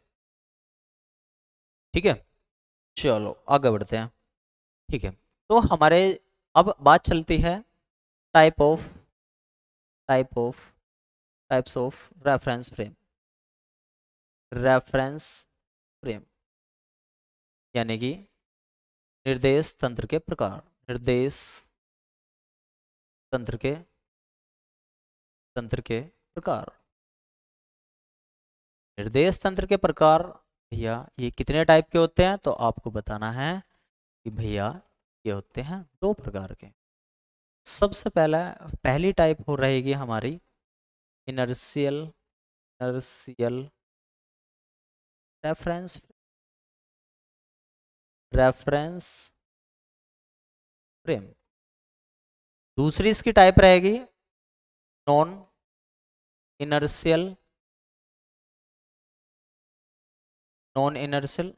A: ठीक है। चलो आगे बढ़ते हैं, ठीक है। तो हमारे अब बात चलती है type of type of types of reference frame, यानी कि निर्देश तंत्र के प्रकार, निर्देश तंत्र के प्रकार। निर्देश तंत्र के प्रकार भैया ये कितने टाइप के होते हैं, तो आपको बताना है कि भैया ये होते हैं दो प्रकार के। सबसे पहली टाइप हो रहेगी हमारी inertial inertial reference reference frame. दूसरी इसकी टाइप रहेगी non inertial non inertial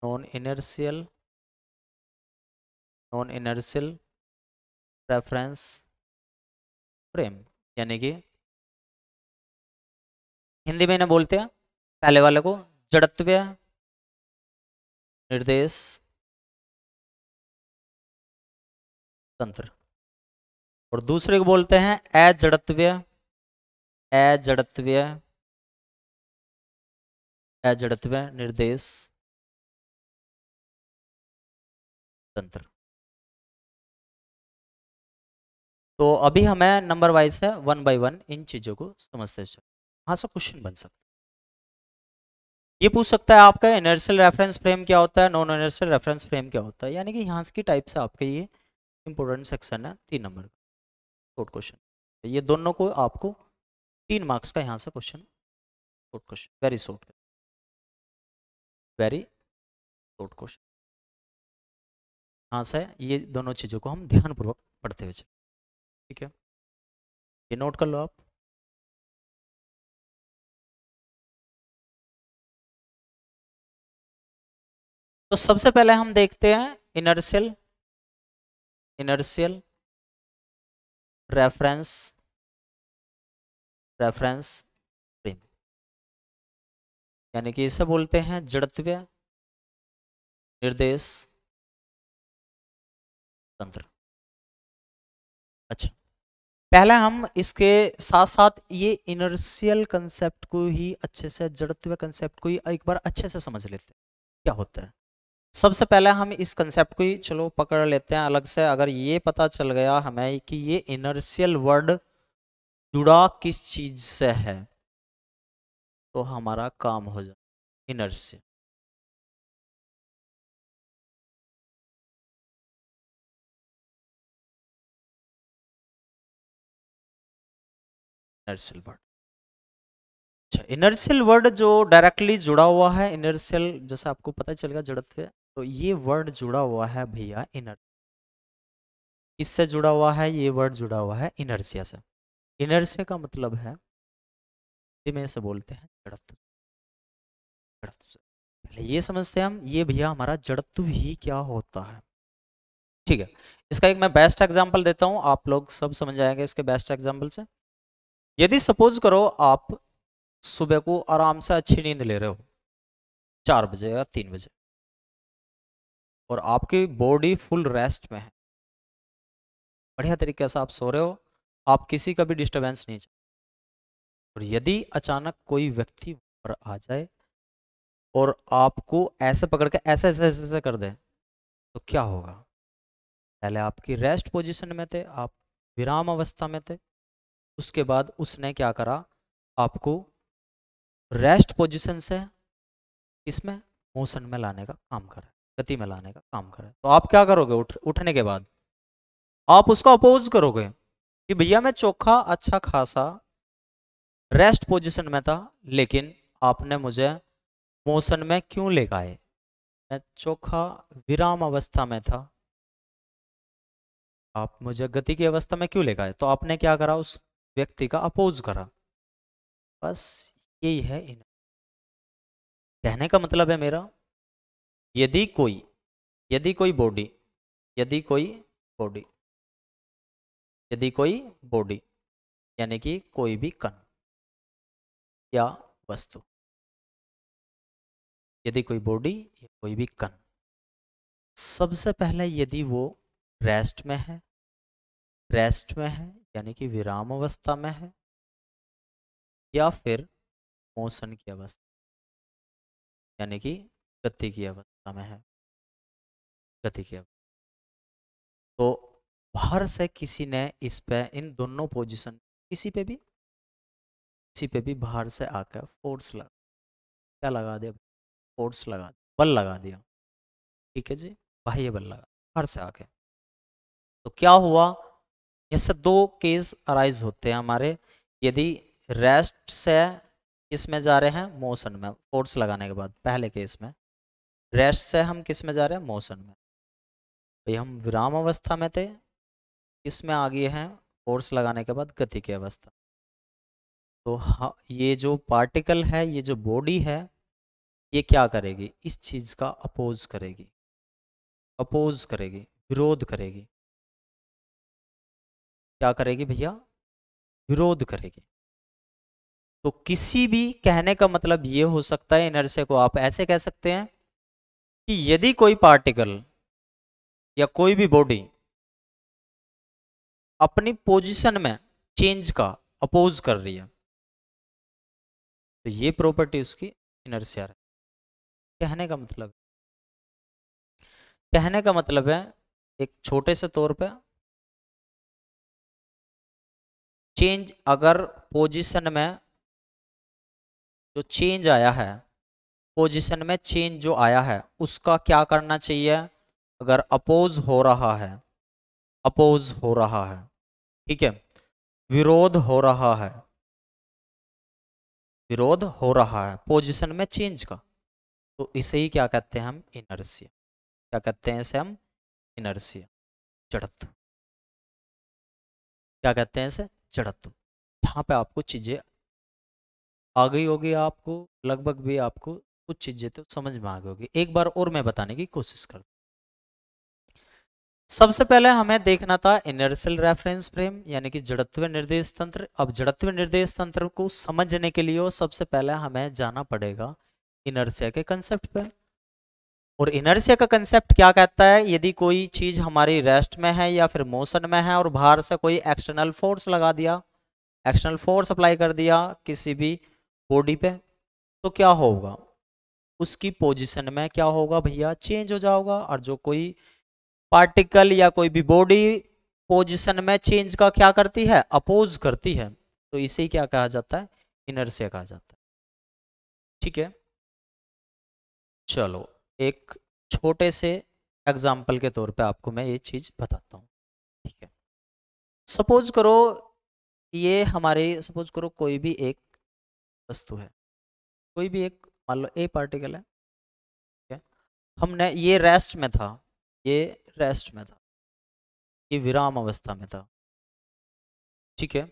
A: non inertial reference frame, यानी कि हिंदी में इन्हें बोलते हैं पहले वाले को जड़त्व निर्देश तंत्र, और दूसरे को बोलते हैं अजड़त्व अजड़त्व अजड़त्व निर्देश तंत्र। तो अभी हमें नंबर वाइज है 1 बाय 1 इन चीज़ों को समझते चलो। हाँ सर क्वेश्चन बन सकता है, ये पूछ सकता है आपका इनर्शियल रेफरेंस फ्रेम क्या होता है, नॉन इनर्शियल रेफरेंस फ्रेम क्या होता है, यानी कि यहाँ की टाइप से आपके ये इंपॉर्टेंट सेक्शन है 3 नंबर का शॉर्ट क्वेश्चन। ये दोनों को आपको 3 मार्क्स का यहाँ से question, short question, very short, very short question. यहाँ से ये दोनों चीज़ों को हम ध्यानपूर्वक पढ़ते हुए चलें, ठीक है, ये नोट कर लो आप। तो सबसे पहले हम देखते हैं inertial, inertial reference, reference frame, यानी कि इसे बोलते हैं जड़त्वीय निर्देश तंत्र। अच्छा, पहले हम इसके साथ साथ ये इनर्शियल कंसेप्ट को ही अच्छे से, जड़त्वीय कंसेप्ट को ही एक बार अच्छे से समझ लेते हैं क्या होता है। सबसे पहले हम इस कंसेप्ट को ही चलो पकड़ लेते हैं अलग से। अगर ये पता चल गया हमें कि ये इनर्शियल वर्ड जुड़ा किस चीज से है, तो हमारा काम हो जाए इनर्शियल। इनर्शियल वर्ड, अच्छा, इनर्शियल वर्ड जो डायरेक्टली जुड़ा हुआ है इनर्शियल, जैसे आपको पता चलेगा जड़त्व, तो ये वर्ड जुड़ा हुआ है भैया इनर, इससे जुड़ा हुआ है, ये वर्ड जुड़ा हुआ है इनर्शिया से। इनर्शिया का मतलब है, में से बोलते हैं जड़त्व, जड़त्व से पहले ये समझते हैं हम, ये भैया हमारा जड़त्व ही क्या होता है, ठीक है। इसका एक मैं बेस्ट एग्जांपल देता हूं, आप लोग सब समझ जाएंगे इसके बेस्ट एग्जांपल से। यदि सपोज करो आप सुबह को आराम से अच्छी नींद ले रहे हो 4 बजे या 3 बजे, और आपकी बॉडी फुल रेस्ट में है, बढ़िया तरीके से आप सो रहे हो, आप किसी का भी डिस्टरबेंस नहीं चाहिए, और यदि अचानक कोई व्यक्ति ऊपर आ जाए और आपको ऐसे पकड़ के ऐसे ऐसे ऐसे ऐसे कर दे, तो क्या होगा? पहले आपकी रेस्ट पोजीशन में थे, आप विराम अवस्था में थे, उसके बाद उसने क्या करा, आपको रेस्ट पोजीशन से इसमें मोशन में लाने का काम करा, गति में लाने का काम करा, तो आप क्या करोगे? उठने के बाद आप उसका अपोज करोगे कि भैया मैं चोखा अच्छा खासा रेस्ट पोजीशन में था, लेकिन आपने मुझे मोशन में क्यों ले आए? मैं चोखा विराम अवस्था में था, आप मुझे गति की अवस्था में क्यों ले आए? तो आपने क्या करा? उस व्यक्ति का अपोज करा। बस यही है इन, कहने का मतलब है मेरा, यदि कोई, यदि कोई बॉडी, यदि कोई बॉडी, यदि कोई बॉडी, यानी कि कोई भी कण या वस्तु, यदि कोई बॉडी या कोई भी कण, सबसे पहले यदि वो रेस्ट में है, रेस्ट में है यानी कि विराम अवस्था में है, या फिर मोशन की अवस्था यानी कि गति की अवस्था में है, गति की अवस्था, तो बाहर से किसी ने इस पे, इन दोनों पोजीशन, किसी पे भी, किसी पे भी बाहर से आकर फोर्स लगा, क्या लगा दिया? फोर्स लगा दिया, बल लगा दिया, ठीक है जी, बाह्य बल लगा बाहर से आके। तो क्या हुआ? ऐसे दो केस अराइज होते हैं हमारे, यदि रेस्ट से किस में जा रहे हैं? मोशन में, फोर्स लगाने के बाद। पहले केस में रेस्ट से हम किस में जा रहे हैं? मोशन में। भाई हम विराम अवस्था में थे, किस में आ गए हैं? फोर्स लगाने के बाद गति की अवस्था। तो हाँ, ये जो पार्टिकल है, ये जो बॉडी है, ये क्या करेगी? इस चीज का अपोज करेगी, अपोज करेगी, विरोध करेगी। क्या करेगी भैया? विरोध करेगी। तो किसी भी, कहने का मतलब ये हो सकता है, इनर्शिया को आप ऐसे कह सकते हैं कि यदि कोई पार्टिकल या कोई भी बॉडी अपनी पोजीशन में चेंज का अपोज कर रही है, तो ये प्रॉपर्टी उसकी इनर्शिया है। कहने का मतलब, कहने का मतलब है, एक छोटे से तौर पे चेंज, अगर पोजीशन में जो चेंज आया है, पोजीशन में चेंज जो आया है उसका क्या करना चाहिए? अगर अपोज हो रहा है, अपोज हो रहा है, ठीक है, विरोध हो रहा है, विरोध हो रहा है पोजीशन में चेंज का, तो इसे ही क्या कहते हैं हम? इनर्शिया। क्या कहते हैं इसे हम? इनर्शिया, जड़त्व। क्या कहते हैं इसे? जड़त्व। यहाँ पे आपको चीजें आ गई होगी, आपको लगभग भी आपको कुछ चीजें तो समझ में आ गई होगी। एक बार और मैं बताने की कोशिश करता हूं। सबसे पहले हमें देखना था इनर्शियल रेफरेंस फ्रेम यानी कि जड़त्व निर्देश तंत्र। अब जड़त्व निर्देश तंत्र को समझने के लिए सबसे पहले हमें जाना पड़ेगा इनर्शिया के कंसेप्ट पे। और इनर्शिया का कंसेप्ट क्या कहता है? यदि कोई चीज हमारी रेस्ट में है या फिर मोशन में है और बाहर से कोई एक्सटर्नल फोर्स लगा दिया, एक्सटर्नल फोर्स अप्लाई कर दिया किसी भी बॉडी पे, तो क्या होगा? उसकी पोजीशन में क्या होगा भैया? चेंज हो जाएगा। और जो कोई पार्टिकल या कोई भी बॉडी पोजीशन में चेंज का क्या करती है? अपोज करती है, तो इसे क्या कहा जाता है? इनर्शिया कहा जाता है। ठीक है, चलो एक छोटे से एग्जाम्पल के तौर पे आपको मैं ये चीज बताता हूँ। ठीक है, सपोज करो ये हमारे, सपोज करो कोई भी एक वस्तु है, कोई भी एक, मान लो ए पार्टिकल है, ठीक है, हमने, ये रेस्ट में था, ये रेस्ट में था, ये विराम अवस्था में था, ठीक है।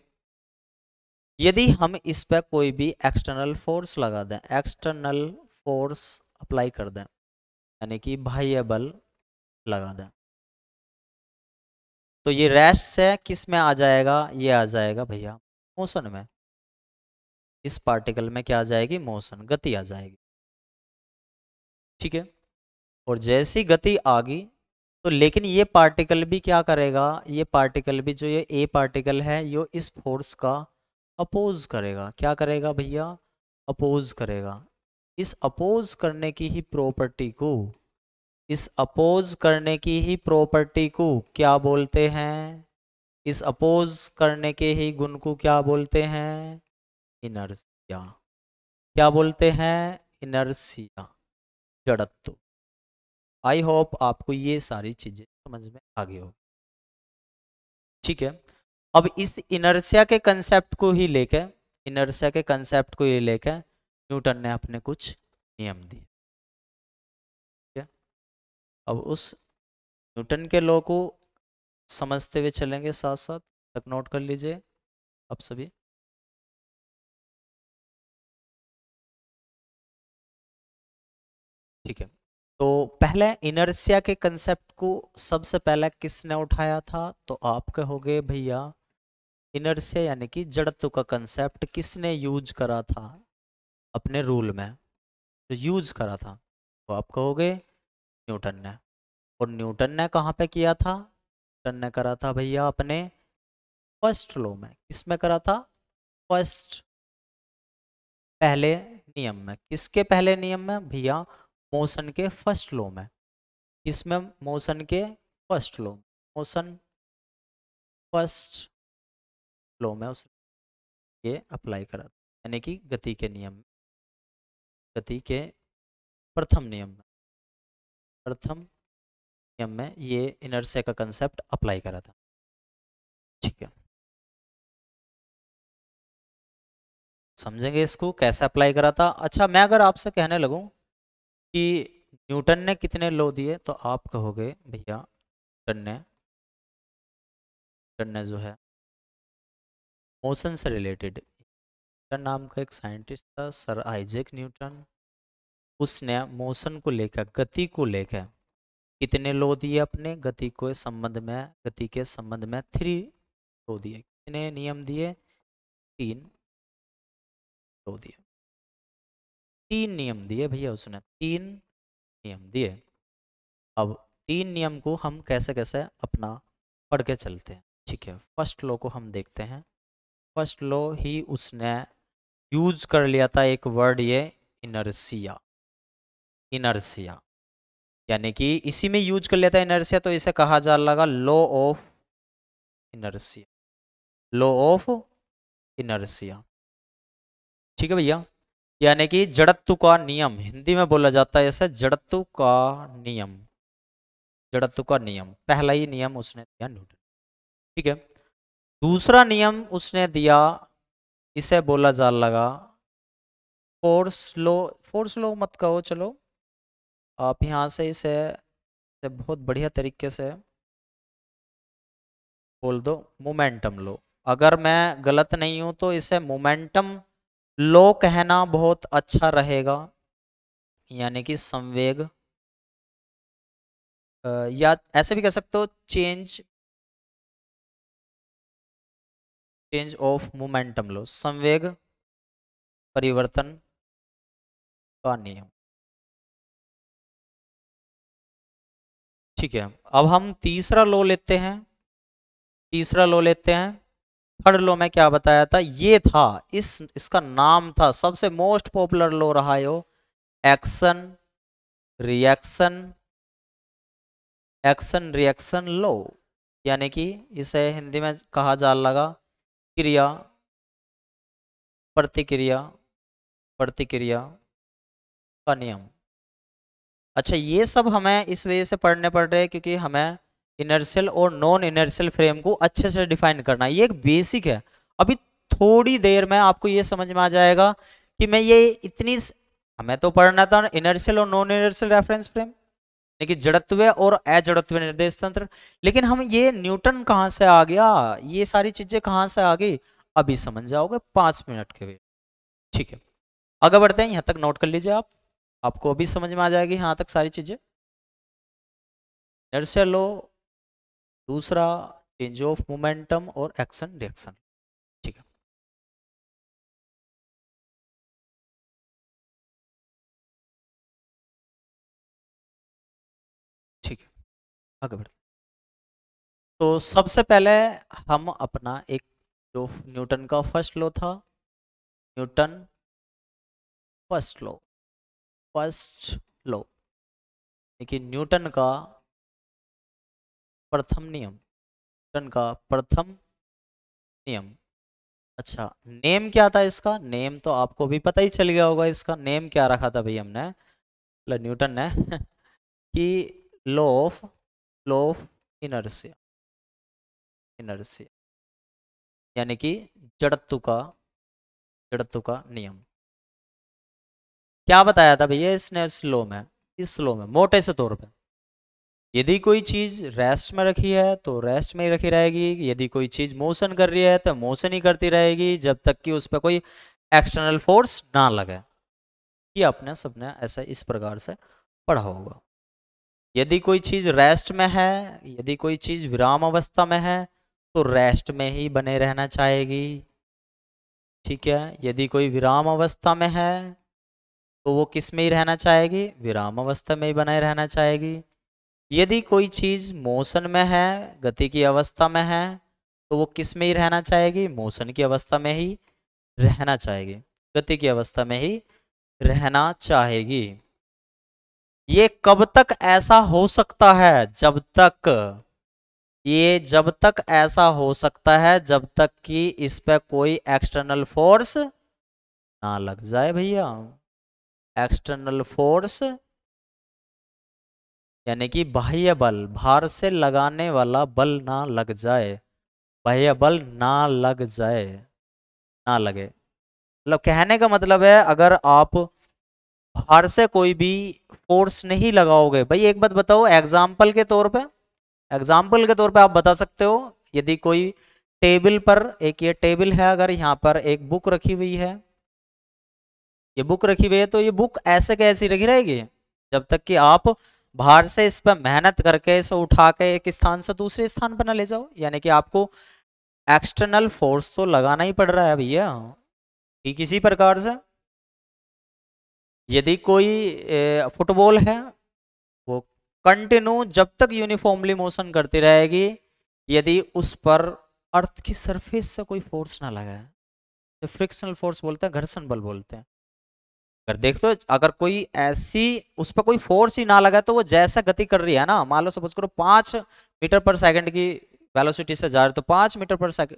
A: यदि हम इस पर कोई भी एक्सटर्नल फोर्स लगा दें, एक्सटर्नल फोर्स अप्लाई कर दें, यानी कि बाह्य बल लगा दें, तो ये रेस्ट से किस में आ जाएगा? ये आ जाएगा भैया मोशन में। इस पार्टिकल में क्या आ जाएगी? मोशन, गति आ जाएगी, ठीक है। और जैसी गति आ गई तो लेकिन ये पार्टिकल भी क्या करेगा? ये पार्टिकल भी, जो ये ए पार्टिकल है, ये इस फोर्स का अपोज करेगा। क्या करेगा भैया? अपोज करेगा। इस अपोज करने की ही प्रॉपर्टी को, इस अपोज करने की ही प्रॉपर्टी को क्या बोलते हैं? इस अपोज करने के ही गुण को क्या बोलते हैं? इनर्शिया। क्या बोलते हैं? इनर्शिया, जड़त्व। आई होप आपको ये सारी चीजें समझ में आ गई हो, ठीक है। अब इस इनर्शिया के कंसेप्ट को ही लेके, इनर्शिया के कंसेप्ट को ही लेके न्यूटन ने अपने कुछ नियम दिए, ठीक है। अब उस न्यूटन के लॉ को समझते हुए चलेंगे, साथ साथ तक नोट कर लीजिए आप सभी। ठीक है, तो पहले इनर्शिया के कंसेप्ट को सबसे पहले किसने उठाया था? तो आप कहोगे भैया इनर्शिया यानी कि जड़त्व का कंसेप्ट किसने यूज करा था अपने रूल में? तो यूज करा था, तो आप कहोगे न्यूटन ने। और न्यूटन ने कहाँ पे किया था? न्यूटन ने करा था भैया अपने फर्स्ट लॉ में। किसमें करा था? फर्स्ट, पहले नियम में। किसके पहले नियम में भैया? मोशन के फर्स्ट लॉ में। किसमें? मोशन के first law, motion first law में उसने ये अप्लाई करा था, यानी कि गति के नियम, गति के प्रथम नियम में, प्रथम नियम में ये इनर्शिया का कंसेप्ट अप्लाई करा था, ठीक है। समझेंगे इसको कैसे अप्लाई करा था? अच्छा, मैं अगर आपसे कहने लगूं कि न्यूटन ने कितने लॉ दिए, तो आप कहोगे भैया न्यूटन ने जो है मोशन से रिलेटेड, न्यूटन नाम का एक साइंटिस्ट था, सर आइजैक न्यूटन, उसने मोशन को लेकर, गति को लेकर कितने लॉ दिए अपने गति को संबंध में? गति के संबंध में 3 लॉ दिए। कितने नियम दिए? 3 लॉ दिए, 3 नियम दिए भैया उसने, 3 नियम दिए। अब 3 नियम को हम कैसे कैसे अपना पढ़ के चलते हैं, ठीक है। फर्स्ट लॉ को हम देखते हैं। फर्स्ट लॉ ही उसने यूज कर लिया था, एक वर्ड ये इनर्शिया, इनर्शिया यानी कि इसी में यूज कर लिया था इनर्शिया, तो इसे कहा जा लगा law of inertia, law of inertia. ठीक है भैया, यानी कि जड़त्व का नियम हिंदी में बोला जाता है ऐसा, जड़त्व का नियम, जड़त्व का नियम, पहला ही नियम उसने दिया न्यूटन। ठीक है, दूसरा नियम उसने दिया, इसे बोला जा लगा फोर्स लो। फोर्स लो मत कहो, चलो आप यहाँ से इसे बहुत बढ़िया तरीके से बोल दो, मोमेंटम लो। अगर मैं गलत नहीं हूं तो इसे मोमेंटम लो कहना बहुत अच्छा रहेगा, यानी कि संवेग, या ऐसे भी कह सकते हो चेंज, चेंज ऑफ मोमेंटम लो, संवेग परिवर्तन का नियम। ठीक है, अब हम तीसरा लो लेते हैं, तीसरा लो लेते हैं। थर्ड लो में क्या बताया था, ये था, इसका नाम था, सबसे मोस्ट पॉपुलर लो रहा है वो, एक्शन रिएक्शन, एक्शन रिएक्शन लो, यानी कि इसे हिंदी में कहा जा लगा क्रिया प्रतिक्रिया, प्रतिक्रिया का नियम। अच्छा, ये सब हमें इस वजह से पढ़ने पड़ रहे हैं क्योंकि हमें इनर्शियल और नॉन इनर्शियल फ्रेम को अच्छे से डिफाइन करना है, ये एक बेसिक है। अभी थोड़ी देर में आपको ये समझ में आ जाएगा कि मैं ये इतनी, हमें तो पढ़ना था इनर्शियल और नॉन इनर्शियल रेफरेंस फ्रेम, लेकिन जड़त्व और अजड़त्व निर्देश तंत्र, लेकिन हम ये न्यूटन कहाँ से आ गया, ये सारी चीजें कहाँ से आ गई, अभी समझ जाओगे 5 मिनट के लिए। ठीक है, आगे बढ़ते हैं, यहाँ तक नोट कर लीजिए आप, आपको अभी समझ में आ जाएगी यहाँ तक सारी चीजें। इनर्शियल लो, दूसरा चेंज ऑफ मोमेंटम और एक्शन रिएक्शन। ठीक है, ठीक है, आगे बढ़ते हैं। तो सबसे पहले हम अपना एक, जो न्यूटन का फर्स्ट लॉ था, Newton first law, first law, लेकिन न्यूटन का प्रथम नियम, न्यूटन का प्रथम नियम। अच्छा, नेम क्या था इसका, नेम तो आपको भी पता ही चल गया होगा, इसका नेम क्या रखा था भाई हमने, मतलब न्यूटन ने कि लॉ ऑफ इनर्शिया, इनर्शिया यानी कि जड़त्व का, जड़त्व का नियम। क्या बताया था भैया इसने इस लॉ में, इस लॉ में मोटे से तौर पे, यदि कोई चीज रेस्ट में रखी है तो रेस्ट में ही रखी रहेगी, यदि कोई चीज मोशन कर रही है तो मोशन ही करती रहेगी, जब तक कि उस पर कोई एक्सटर्नल फोर्स ना लगे। ये आपने सबने ऐसा इस प्रकार से पढ़ा होगा। यदि कोई चीज रेस्ट में है, यदि कोई चीज विराम अवस्था में है तो रेस्ट में ही बने रहना चाहेगी। ठीक है, यदि कोई विराम अवस्था में है तो वो किस में ही रहना चाहेगी, विराम अवस्था में ही बने रहना चाहेगी। यदि कोई चीज मोशन में है, गति की अवस्था में है, तो वो किस में ही रहना चाहेगी, मोशन की अवस्था में ही रहना चाहेगी, गति की अवस्था में ही रहना चाहेगी। ये कब तक ऐसा हो सकता है, जब तक, ये जब तक ऐसा हो सकता है जब तक कि इस पे कोई एक्सटर्नल फोर्स ना लग जाए भैया, एक्सटर्नल फोर्स यानी कि बाह्य बल, भार से लगाने वाला बल ना लग जाए, बाह्य बल ना लग जाए, ना लगे, मतलब कहने का मतलब है अगर आप बाहर से कोई भी फोर्स नहीं लगाओगे, भाई एक बात बताओ, एग्जाम्पल के तौर पे, एग्जाम्पल के तौर पे आप बता सकते हो, यदि कोई टेबल पर, एक ये टेबल है, अगर यहाँ पर एक बुक रखी हुई है, ये बुक रखी हुई है, तो ये बुक ऐसे कैसी रखी रहेगी, जब तक कि आप बाहर से इस पर मेहनत करके इसे उठा के एक स्थान से दूसरे स्थान पर ना ले जाओ, यानी कि आपको एक्सटर्नल फोर्स तो लगाना ही पड़ रहा है भैया। ठीक इसी प्रकार से यदि कोई फुटबॉल है, वो कंटिन्यू जब तक यूनिफॉर्मली मोशन करती रहेगी, यदि उस पर अर्थ की सरफेस से कोई फोर्स ना लगाए, तो फ्रिक्शनल फोर्स बोलते हैं, घर्षण बल बोलते हैं। अगर देख तो, अगर कोई ऐसी उस पर कोई फोर्स ही ना लगा तो वो जैसा गति कर रही है ना, मान लो सपोज करो 5 मीटर पर सेकंड की वेलोसिटी से जा रही, तो 5 मीटर पर सेकंड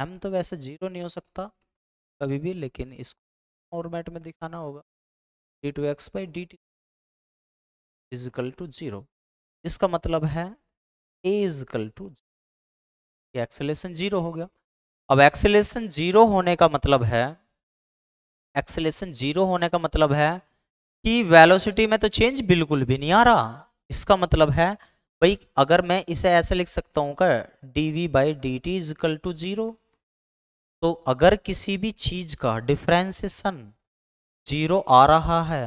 A: m तो वैसे जीरो नहीं हो सकता कभी भी, लेकिन इसको फॉर्मेट में दिखाना होगा, d2x/dt is equal to zero. इसका मतलब है a is equal to, acceleration zero हो गया। अब एक्सेलेरेशन जीरो होने का मतलब है, एक्सेलेरेशन जीरो होने का मतलब है कि वेलोसिटी में तो चेंज बिल्कुल भी नहीं आ रहा। इसका मतलब है भाई, अगर मैं इसे ऐसे लिख सकता हूँ क्या, dv/dt is equal to zero. तो अगर किसी भी चीज का डिफरेंशिएशन जीरो आ रहा है,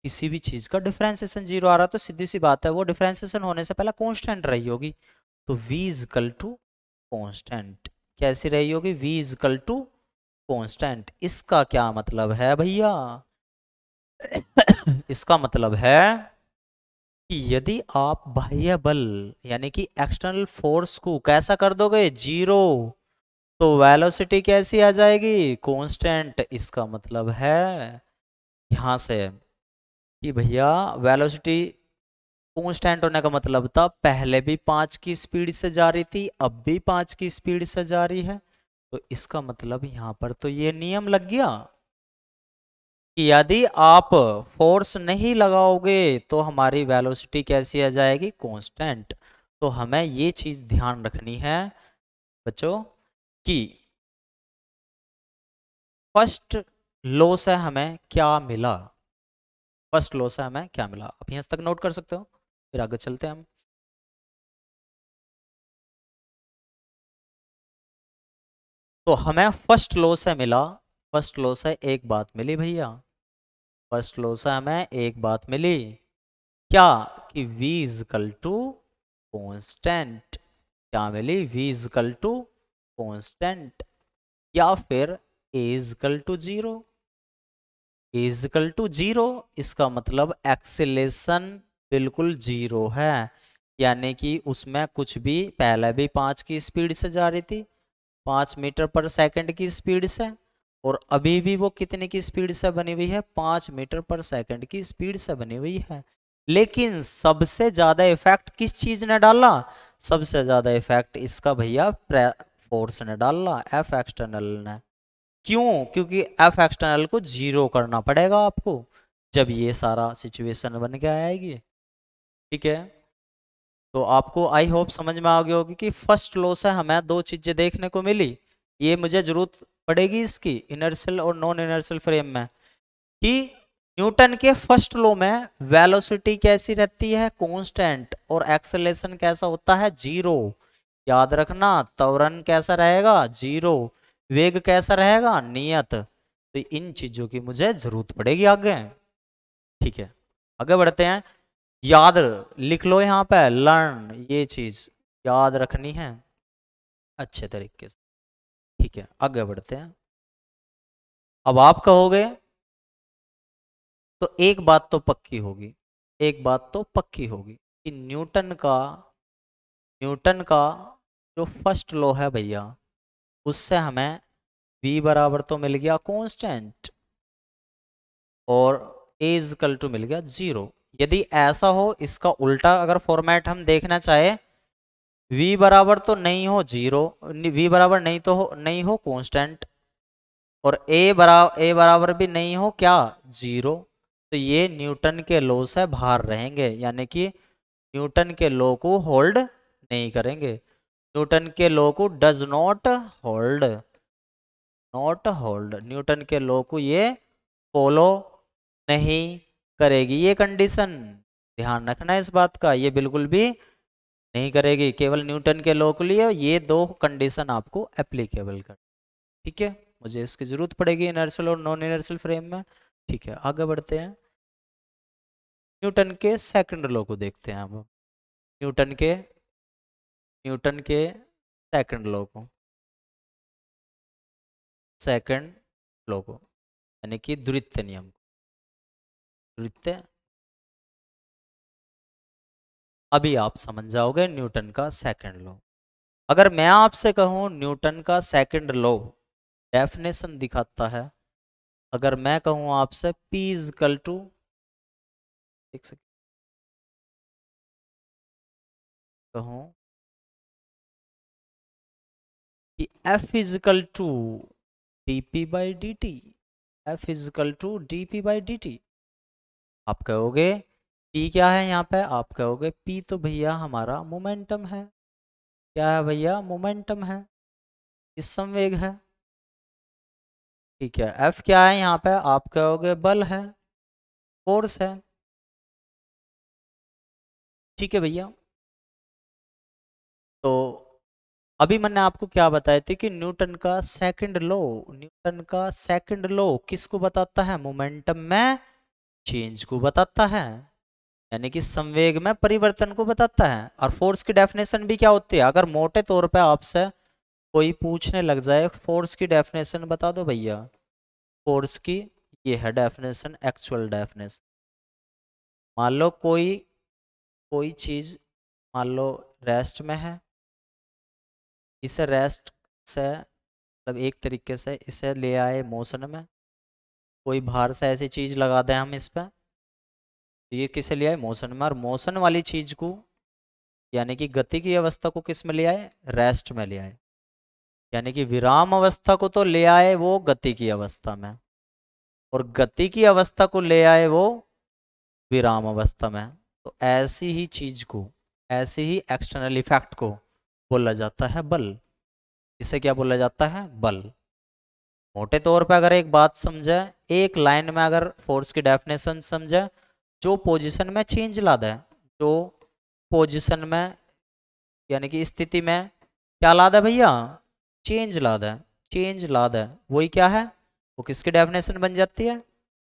A: किसी भी चीज का डिफरेंशिएशन जीरो आ रहा है, तो सीधी सी बात है वो डिफरेंशिएशन होने से पहले कांस्टेंट रही होगी। तो v is equal to constant, कैसी रही होगी, v is equal to constant. इसका क्या मतलब है भैया, इसका मतलब है कि यदि आप बाह्य बल यानी कि एक्सटर्नल फोर्स को कैसा कर दोगे, जीरो, तो वेलोसिटी कैसी आ जाएगी, कांस्टेंट। इसका मतलब है यहां से कि भैया वेलोसिटी कांस्टेंट होने का मतलब था पहले भी 5 की स्पीड से जा रही थी, अब भी 5 की स्पीड से जा रही है। तो इसका मतलब यहां पर तो ये नियम लग गया कि यदि आप फोर्स नहीं लगाओगे तो हमारी वेलोसिटी कैसी आ जाएगी, कांस्टेंट। तो हमें ये चीज ध्यान रखनी है बच्चों कि फर्स्ट लॉ से हमें क्या मिला, फर्स्ट लॉ से हमें क्या मिला, आप यहां तक नोट कर सकते हो, फिर आगे चलते हैं हम। तो हमें फर्स्ट लॉ से मिला, फर्स्ट लॉ से एक बात मिली भैया, फर्स्ट लॉ से हमें एक बात मिली, क्या, कि v is equal to constant. क्या मिली, v is equal to constant, या फिर a is equal to zero. a is equal to zero, इसका मतलब एक्सेलेरेशन बिल्कुल जीरो है, यानी कि उसमें कुछ भी, पहले भी 5 की स्पीड से जा रही थी, 5 मीटर पर सेकंड की स्पीड से, और अभी भी वो कितने की स्पीड से बनी हुई है, 5 मीटर पर सेकंड की स्पीड से बनी हुई है। लेकिन सबसे ज्यादा इफेक्ट किस चीज ने डाला, सबसे ज्यादा इफेक्ट इसका भैया फोर्स ने डाला, एफ एक्सटर्नल ने। क्यों, क्योंकि एफ एक्सटर्नल को जीरो करना पड़ेगा आपको जब ये सारा सिचुएशन बन के आएगी। ठीक है, तो आपको आई होप समझ में आ गई होगी कि फर्स्ट लॉ से हमें दो चीजें देखने को मिली, ये मुझे जरूरत पड़ेगी इसकी इनर्शियल और नॉन इनर्शियल फ्रेम में, कि न्यूटन के फर्स्ट लॉ में वेलोसिटी कैसी रहती है, कांस्टेंट, और एक्सेलरेशन कैसा होता है, जीरो। याद रखना, त्वरण कैसा रहेगा, जीरो, वेग कैसा रहेगा, नियत। तो इन चीजों की मुझे जरूरत पड़ेगी आगे। ठीक है, आगे बढ़ते हैं। याद लिख लो यहाँ पे, लर्न, ये चीज याद रखनी है अच्छे तरीके से। ठीक है, आगे बढ़ते हैं। अब आप कहोगे, तो एक बात तो पक्की होगी, एक बात तो पक्की होगी कि न्यूटन का जो फर्स्ट लॉ है भैया, उससे हमें v बराबर तो मिल गया कांस्टेंट, और a इज इक्वल टू मिल गया जीरो। यदि ऐसा हो, इसका उल्टा अगर फॉर्मेट हम देखना चाहे, v बराबर तो नहीं हो जीरो, v बराबर नहीं तो हो, नहीं हो कांस्टेंट, और a बराबर भी नहीं हो क्या, जीरो, तो ये न्यूटन के लॉ से बाहर रहेंगे, यानी कि न्यूटन के लॉ को होल्ड नहीं करेंगे, न्यूटन के लॉ को does not hold, not hold, Newton के लॉ को ये फॉलो नहीं करेगी, ये कंडीशन ध्यान रखना इस बात का, ये बिल्कुल भी नहीं करेगी, केवल न्यूटन के लॉ के लिए ये दो कंडीशन आपको एप्लीकेबल कर। ठीक है, मुझे इसकी जरूरत पड़ेगी इनर्शियल और नॉन इनर्शियल फ्रेम में। ठीक है, आगे बढ़ते हैं, न्यूटन के सेकंड लॉ को देखते हैं अब, न्यूटन के न्यूटन के सेकंड लॉ को, सेकंड लॉ को, यानी कि द्वितीय नियम, द्वितीय। अभी आप समझ जाओगे न्यूटन का सेकंड लॉ। अगर मैं आपसे कहूं न्यूटन का सेकंड लॉ डेफिनेशन दिखाता है, अगर मैं कहूं आपसे P इज इक्वल टू, एक सेकंड, कहूं कि F is equal to d p by d t, एफ is equal to d p by d t. आप कहोगे P क्या है यहाँ पे, आप कहोगे P तो भैया हमारा मोमेंटम है। क्या है भैया, मोमेंटम है, इस संवेग है। ठीक है, F क्या है यहाँ पे, आप कहोगे बल है, फोर्स है। ठीक है भैया, तो अभी मैंने आपको क्या बताया था कि न्यूटन का सेकंड लॉ, न्यूटन का सेकंड लॉ किसको बताता है, मोमेंटम में चेंज को बताता है, यानी कि संवेग में परिवर्तन को बताता है। और फोर्स की डेफिनेशन भी क्या होती है, अगर मोटे तौर पे आपसे कोई पूछने लग जाए फोर्स की डेफिनेशन बता दो भैया, फोर्स की ये है डेफिनेशन, एक्चुअल डेफिनेशन। मान लो कोई कोई चीज, मान लो रेस्ट में है, इसे रेस्ट से मतलब एक तरीके से इसे ले आए मोशन में, कोई बाहर से ऐसी चीज लगा दें हम इस पर, तो ये किसे ले आए, मोशन में। और मोशन वाली चीज को यानी कि गति की अवस्था को किस में ले आए, रेस्ट में ले आए, यानी कि विराम अवस्था को तो ले आए वो गति की अवस्था में, और गति की अवस्था को ले आए वो विराम अवस्था में। तो ऐसी ही चीज को, ऐसे ही एक्सटर्नल इफेक्ट को बोला जाता है बल। इसे क्या बोला जाता है, बल। मोटे तौर पे अगर एक बात समझे, एक लाइन में अगर फोर्स की डेफिनेशन समझे, जो पोजीशन में चेंज ला दे, जो पोजीशन में यानी कि स्थिति में क्या ला दे भैया, चेंज ला दे, चेंज ला दे, वही क्या है, वो किसकी डेफिनेशन बन जाती है,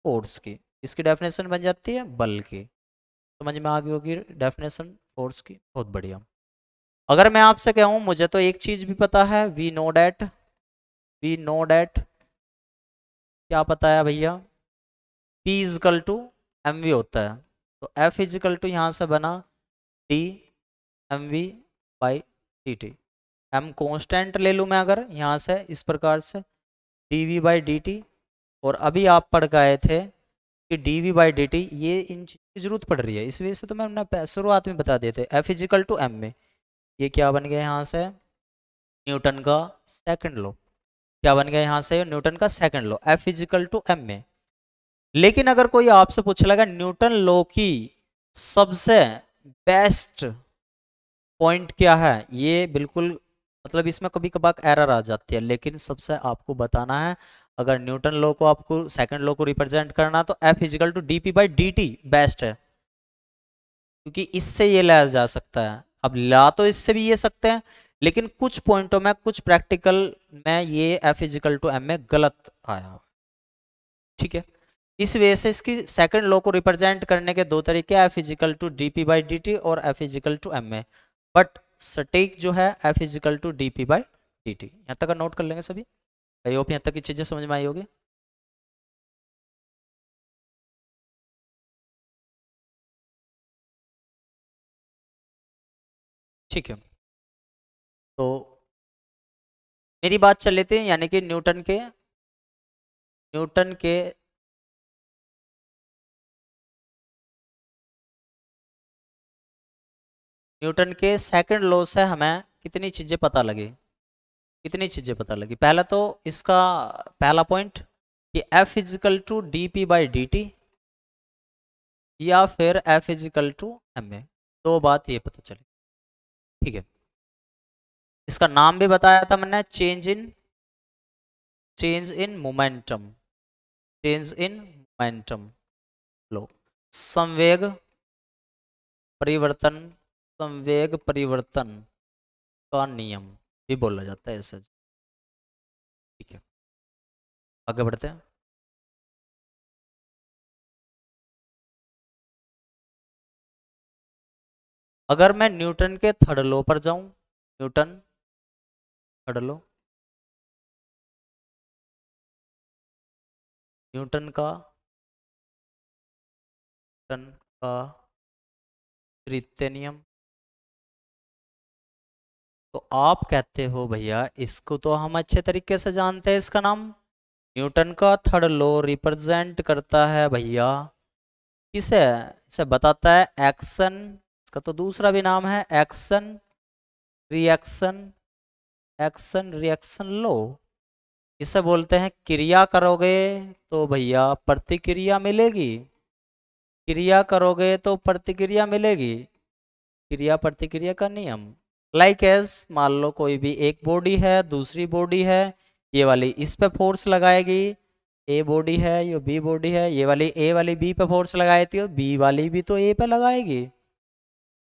A: फोर्स की। इसकी डेफिनेशन बन जाती है बल की। समझ में आ गई होगी डेफिनेशन फोर्स की, बहुत बढ़िया। अगर मैं आपसे कहूं, मुझे तो एक चीज भी पता है, we know that, we know that, क्या पता है भैया, P is equal to m v होता है। तो F इजिकल टू यहाँ से बना d m v by d t. M constant ले लूँ मैं अगर यहाँ से इस प्रकार से, d v by d t. और अभी आप पढ़ के आए थे कि d v by d t, ये इन चीज़ की जरूरत पड़ रही है, इस वजह से तो मैंने शुरुआत में बता दिए थे। F इजिकल टू एम में ये क्या बन गया यहाँ से, न्यूटन का सेकंड लॉ। क्या बन गया यहाँ से, न्यूटन का second law, F is equal to m में। लेकिन अगर कोई आपसे पूछ लगा न्यूटन लॉ की सबसे बेस्ट पॉइंट क्या है, ये बिल्कुल मतलब इसमें कभी कभार एरर आ जाती है, लेकिन सबसे आपको बताना है, अगर न्यूटन लॉ को आपको सेकंड लॉ को रिप्रेजेंट करना तो F is equal to d p by d t best है, क्योंकि इससे ये लाया जा सकता है। अब ला तो इससे भी ये सकते हैं, लेकिन कुछ पॉइंटों में, कुछ प्रैक्टिकल में ये F इजिकल टू एम में गलत आया। ठीक है, इस वजह से इसकी सेकंड लॉ को रिप्रेजेंट करने के दो तरीके, F is equal to d p by d t और F इजिकल टू एम में। बट सटीक जो है F is equal to d p by d t. यहाँ तक नोट कर लेंगे सभी, आई होप यहाँ तक की चीजें समझ में आई होगी। ठीक है, तो मेरी बात चल लेती है, यानी कि न्यूटन के न्यूटन के सेकंड लॉ से हमें कितनी चीजें पता लगी, कितनी चीजें पता लगी। पहला तो इसका पहला पॉइंट कि F is equal to d p by d t या फिर F इजिकल टू एम में, दो बात ये पता चली। ठीक है, इसका नाम भी बताया था मैंने, change in momentum, change in momentum लो, संवेग परिवर्तन, संवेग परिवर्तन का नियम भी बोला जाता है ऐसे। ठीक है, आगे बढ़ते हैं। अगर मैं न्यूटन के थर्ड लॉ पर जाऊं, न्यूटन थर्ड लॉ, न्यूटन का न्यूटन का तृतीय नियम, तो आप कहते हो भैया इसको तो हम अच्छे तरीके से जानते हैं, इसका नाम न्यूटन का थर्ड लॉ रिप्रेजेंट करता है भैया किसे, इसे बताता है एक्शन, इसका तो दूसरा भी नाम है एक्शन रिएक्शन एक्शन रिएक्शन लो, इसे बोलते हैं क्रिया करोगे तो भैया प्रतिक्रिया मिलेगी, क्रिया करोगे तो प्रतिक्रिया मिलेगी, क्रिया प्रतिक्रिया का नियम। लाइक एज मान लो कोई भी एक बॉडी है, दूसरी बॉडी है, ये वाली इस पे फोर्स लगाएगी, ए बॉडी है, ये बी बॉडी है, ये वाली ए वाली बी पे फोर्स लगाई थी, और बी वाली भी तो ए पे लगाएगी,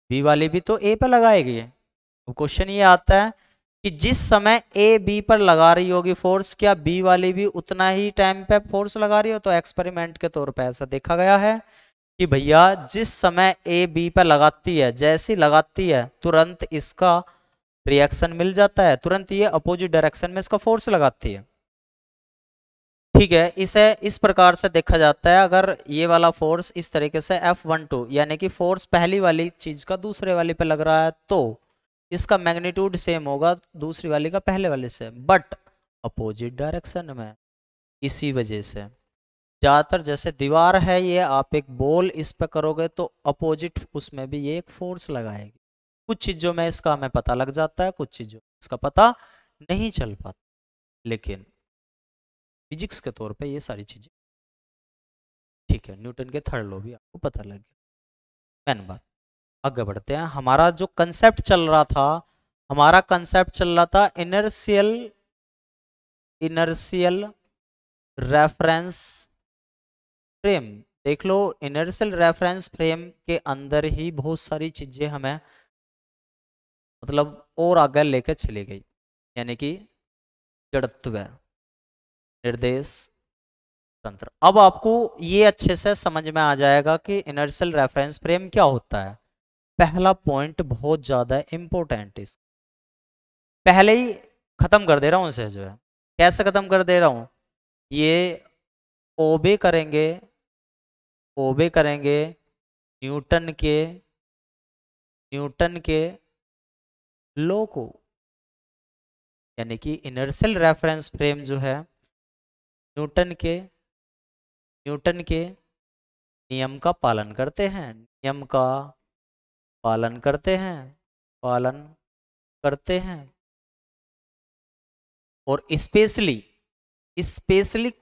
A: बी वाली भी तो ए पे लगाएगी। अब क्वेश्चन ये आता है कि जिस समय ए बी पर लगा रही होगी फोर्स, क्या बी वाली भी उतना ही टाइम पे फोर्स लगा रही हो? तो एक्सपेरिमेंट के तौर पे ऐसा देखा गया है कि भैया जिस समय ए बी पर लगाती है, जैसी लगाती है तुरंत इसका रिएक्शन मिल जाता है, तुरंत ये अपोजिट डायरेक्शन में इसका फोर्स लगाती है। ठीक है, इसे इस प्रकार से देखा जाता है, अगर ये वाला फोर्स इस तरीके से F12 यानी कि फोर्स पहली वाली चीज का दूसरे वाली पे लग रहा है तो इसका मैग्नीट्यूड सेम होगा दूसरी वाली का पहले वाले से, बट अपोजिट डायरेक्शन में। इसी वजह से ज़्यादातर जैसे दीवार है ये, आप एक बॉल इस पे करोगे तो अपोजिट उसमें भी ये एक फोर्स लगाएगी। कुछ चीज़ों में इसका हमें पता लग जाता है, कुछ चीज़ों में इसका पता नहीं चल पाता, लेकिन फिजिक्स के तौर पे ये सारी चीज़ें ठीक है। न्यूटन के थर्ड लॉ भी आपको पता लग गया। मेन बात, आगे बढ़ते हैं। हमारा जो कंसेप्ट चल रहा था, हमारा कंसेप्ट चल रहा था इनर्शियल रेफरेंस फ्रेम। देख लो, इनर्शियल रेफरेंस फ्रेम के अंदर ही बहुत सारी चीजें हमें मतलब और आगे लेकर चली गई, यानी कि जड़त्व, निर्देश तंत्र। अब आपको ये अच्छे से समझ में आ जाएगा कि इनर्शियल रेफरेंस फ्रेम क्या होता है। पहला पॉइंट बहुत ज्यादा इंपॉर्टेंट है, पहले ही खत्म कर दे रहा हूं इसे, जो है कैसे खत्म कर दे रहा हूं, ये ओबे करेंगे, ओबे करेंगे न्यूटन के लॉ को, यानी कि इनर्शियल रेफरेंस फ्रेम जो है न्यूटन के नियम का पालन करते हैं, नियम का पालन करते हैं, पालन करते हैं। और स्पेशली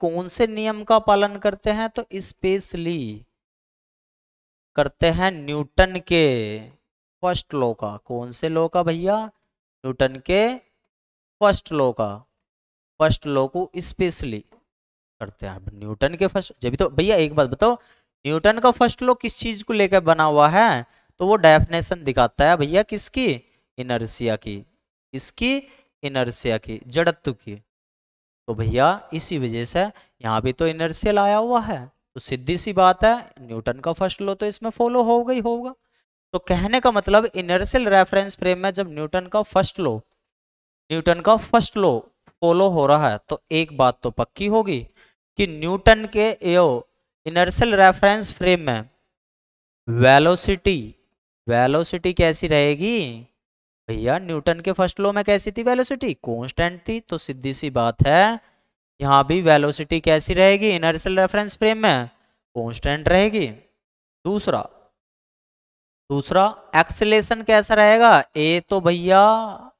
A: कौन से नियम का पालन करते हैं? तो स्पेशली करते हैं न्यूटन के फर्स्ट लॉ का। कौन से लॉ का भैया? न्यूटन के फर्स्ट लॉ का। फर्स्ट लॉ को स्पेशली करते हैं। न्यूटन के फर्स्ट, जब तो भैया एक बात बताओ, न्यूटन का फर्स्ट लॉ किस चीज को लेकर बना हुआ है? तो वो डेफिनेशन दिखाता है भैया किसकी? इनर्शिया की। इसकी इनर्शिया की, जड़त्व की। तो भैया इसी वजह से यहाँ भी तो इनर्शियल आया हुआ है, तो सीधी सी बात है न्यूटन का फर्स्ट लॉ तो इसमें फॉलो होगा ही होगा। तो कहने का मतलब इनर्शियल रेफरेंस फ्रेम में जब न्यूटन का फर्स्ट लॉ फॉलो हो रहा है, तो एक बात तो पक्की होगी कि न्यूटन के इनर्शियल रेफरेंस फ्रेम में वेलोसिटी कैसी रहेगी? भैया न्यूटन के फर्स्ट लॉ में कैसी थी वेलोसिटी? कांस्टेंट थी। तो सीधी सी बात है यहां भी वेलोसिटी कैसी रहेगी इनर्शियल रेफरेंस फ्रेम में? कांस्टेंट रहेगी। दूसरा एक्सेलेरेशन कैसा रहेगा? ए तो भैया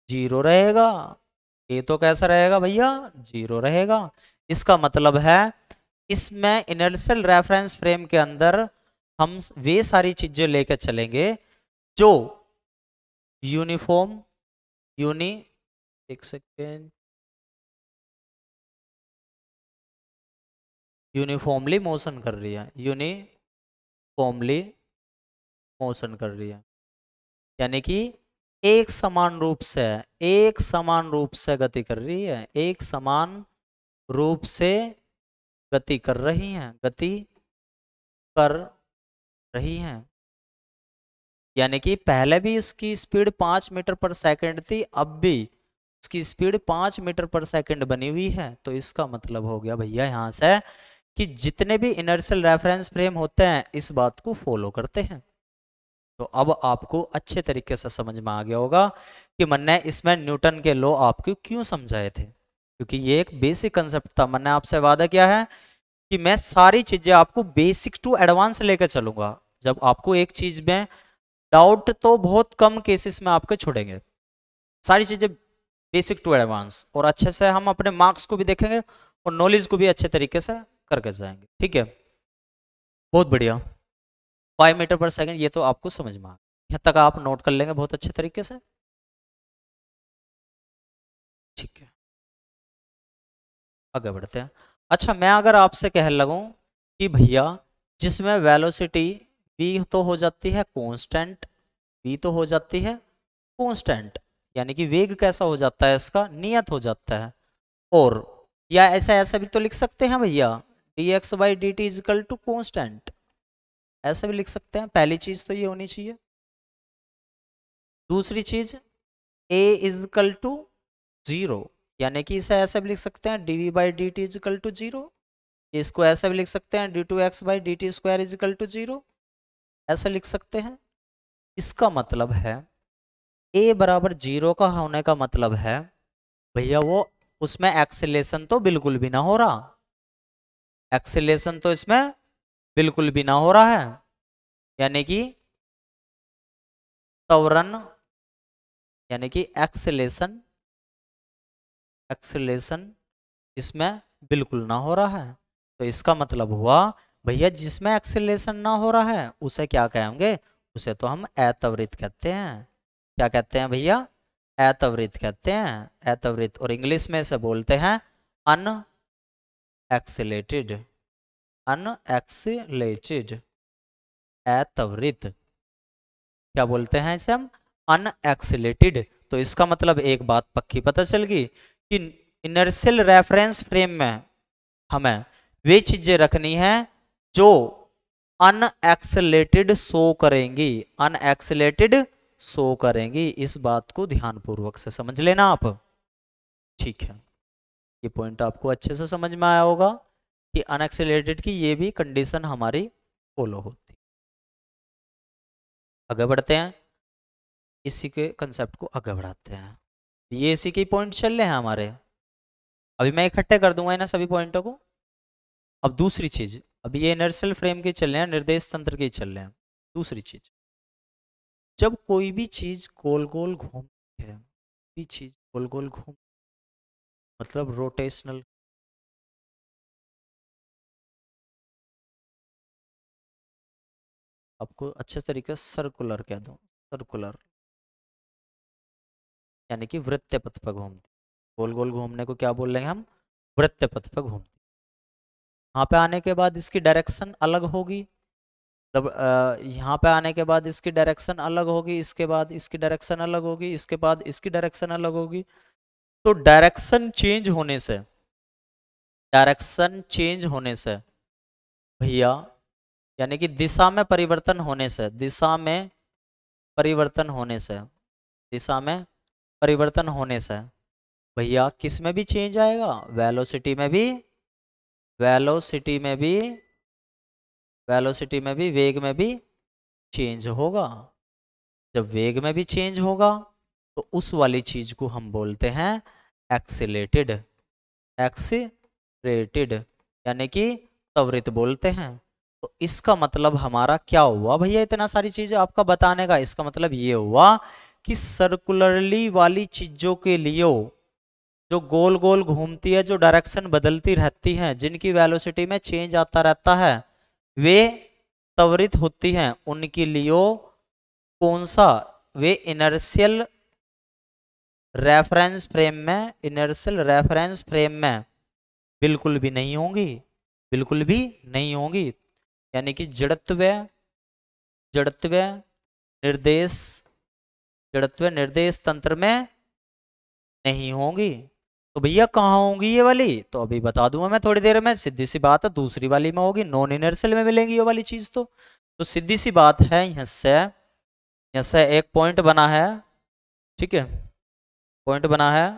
A: 0 रहेगा। ए तो कैसा रहेगा भैया? 0 रहेगा। इसका मतलब है इसमें इनर्शियल रेफरेंस फ्रेम के अंदर हम वे सारी चीजें लेकर चलेंगे जो एक सेकेंड, यूनिफॉर्मली मोशन कर रही है, यूनिफॉर्मली मोशन कर रही है, यानी कि एक समान रूप से गति कर रही है, एक समान रूप से गति कर रही हैं। यानी कि पहले भी इसकी स्पीड 5 मीटर पर सेकंड थी, अब भी इसकी स्पीड 5 मीटर पर सेकंड बनी हुई है। तो इसका मतलब हो गया भैया यहां से कि जितने भी इनर्शियल रेफरेंस फ्रेम होते हैं इस बात को फॉलो करते हैं। तो अब आपको अच्छे तरीके से समझ में आ गया होगा कि मैंने इसमें न्यूटन के लॉ आपको क्यों समझाए थे, क्योंकि ये एक बेसिक कंसेप्ट था। मैंने आपसे वादा किया है कि मैं सारी चीजें आपको बेसिक टू एडवांस लेकर चलूंगा। जब आपको एक चीज में डाउट तो बहुत कम केसेस में आपके छोड़ेंगे, सारी चीजें बेसिक टू एडवांस, और अच्छे से हम अपने मार्क्स को भी देखेंगे और नॉलेज को भी अच्छे तरीके से करके जाएंगे। ठीक है, बहुत बढ़िया। 5 मीटर पर सेकेंड, ये तो आपको समझ में आ गया, यहाँ तक आप नोट कर लेंगे बहुत अच्छे तरीके से। ठीक है, आगे बढ़ते हैं। अच्छा, मैं अगर आपसे कह लगूं कि भैया जिसमें वेलोसिटी v तो हो जाती है कांस्टेंट, v तो हो जाती है कांस्टेंट, यानी कि वेग कैसा हो जाता है, इसका नियत हो जाता है। और या ऐसा ऐसा भी तो लिख सकते हैं भैया, dx/dt इजिकल टू कांस्टेंट, ऐसा भी लिख सकते हैं। पहली चीज तो ये होनी चाहिए। दूसरी चीज a इजिकल टू 0, यानी कि इसे ऐसे भी लिख सकते हैं dv/dt इजिकल टू 0। इसको ऐसे भी लिख सकते हैं d2x/dt स्क्वायर इजिकल टू 0, ऐसा लिख सकते हैं। इसका मतलब है a बराबर 0 का होने का मतलब है भैया वो उसमें एक्सेलेरेशन तो बिल्कुल भी ना हो रहा, एक्सेलेरेशन तो इसमें बिल्कुल भी ना हो रहा है, यानी कि त्वरण, यानी कि एक्सेलेरेशन, एक्सेलेरेशन इसमें बिल्कुल ना हो रहा है। तो इसका मतलब हुआ भैया जिसमें एक्सेलेरेशन ना हो रहा है उसे क्या कहेंगे, उसे तो हम अत्वरित कहते हैं। क्या कहते हैं भैया, अत्वरित कहते हैं, अत्वरित। और इंग्लिश में इसे बोलते हैं अनएक्सेलेटेड, अनएक्सेलेटेड, अत्वरित। क्या बोलते हैं इसे हम, अनएक्सेलेटेड। तो इसका मतलब एक बात पक्की पता चल गई कि इनर्शियल रेफरेंस फ्रेम में हमें वे चीजें रखनी है जो अनएक्सेलेटेड शो करेंगी, अनएक्सेलेटेड शो करेंगी। इस बात को ध्यानपूर्वक से समझ लेना आप। ठीक है, ये पॉइंट आपको अच्छे से समझ में आया होगा कि अनएक्सेलेटेड की ये भी कंडीशन हमारी फॉलो होती। आगे बढ़ते हैं, इसी के कंसेप्ट को आगे बढ़ाते हैं। ये इसी के पॉइंट चल रहे हैं हमारे, अभी मैं इकट्ठे कर दूंगा इन सभी पॉइंटों को। अब दूसरी चीज, अभी ये इनर्शियल फ्रेम के चल रहे हैं, निर्देश तंत्र के चल रहे हैं। दूसरी चीज, जब कोई भी चीज गोल गोल घूमती है, कोई चीज गोल गोल घूम, मतलब रोटेशनल, आपको अच्छे तरीके से सर्कुलर कह दूं, सर्कुलर, यानी कि वृत्त पथ पर घूमती, गोल गोल घूमने को क्या बोल रहे हैं हम, वृत्त पथ पर घूमती। यहाँ पे आने के बाद इसकी डायरेक्शन अलग होगी, मतलब यहाँ पे आने के बाद इसकी डायरेक्शन अलग होगी, इसके बाद इसकी डायरेक्शन अलग होगी, इसके बाद इसकी डायरेक्शन अलग होगी। तो डायरेक्शन चेंज होने से, डायरेक्शन चेंज होने से भैया, यानी कि दिशा में परिवर्तन होने से, दिशा में परिवर्तन होने से, दिशा में परिवर्तन होने से भैया किस में भी चेंज आएगा, वेलोसिटी में भी, वेलोसिटी में भी, वेलोसिटी में भी, वेग में भी चेंज होगा। जब वेग में भी चेंज होगा तो उस वाली चीज को हम बोलते हैं एक्सीलेटेड, एक्सीलरेटेड, यानी कि त्वरित बोलते हैं। तो इसका मतलब हमारा क्या हुआ भैया, इतना सारी चीजें आपका बताने का, इसका मतलब ये हुआ कि सर्कुलरली वाली चीजों के लिए, जो गोल गोल घूमती है, जो डायरेक्शन बदलती रहती हैं, जिनकी वेलोसिटी में चेंज आता रहता है, वे त्वरित होती हैं, उनके लिए कौन सा, वे इनर्शियल रेफरेंस फ्रेम में, इनर्शियल रेफरेंस फ्रेम में बिल्कुल भी नहीं होंगी, बिल्कुल भी नहीं होंगी। यानी कि जड़त्व, जड़त्व निर्देश, जड़त्व निर्देश तंत्र में नहीं होंगी। तो भैया कहाँ होंगी ये वाली, तो अभी बता दूंगा मैं थोड़ी देर में। सीधी सी बात है, दूसरी वाली में होगी, नॉन इनर्शियल में मिलेंगी ये वाली चीज। तो सीधी सी बात है, यहाँ से एक पॉइंट बना है। ठीक है, पॉइंट बना है,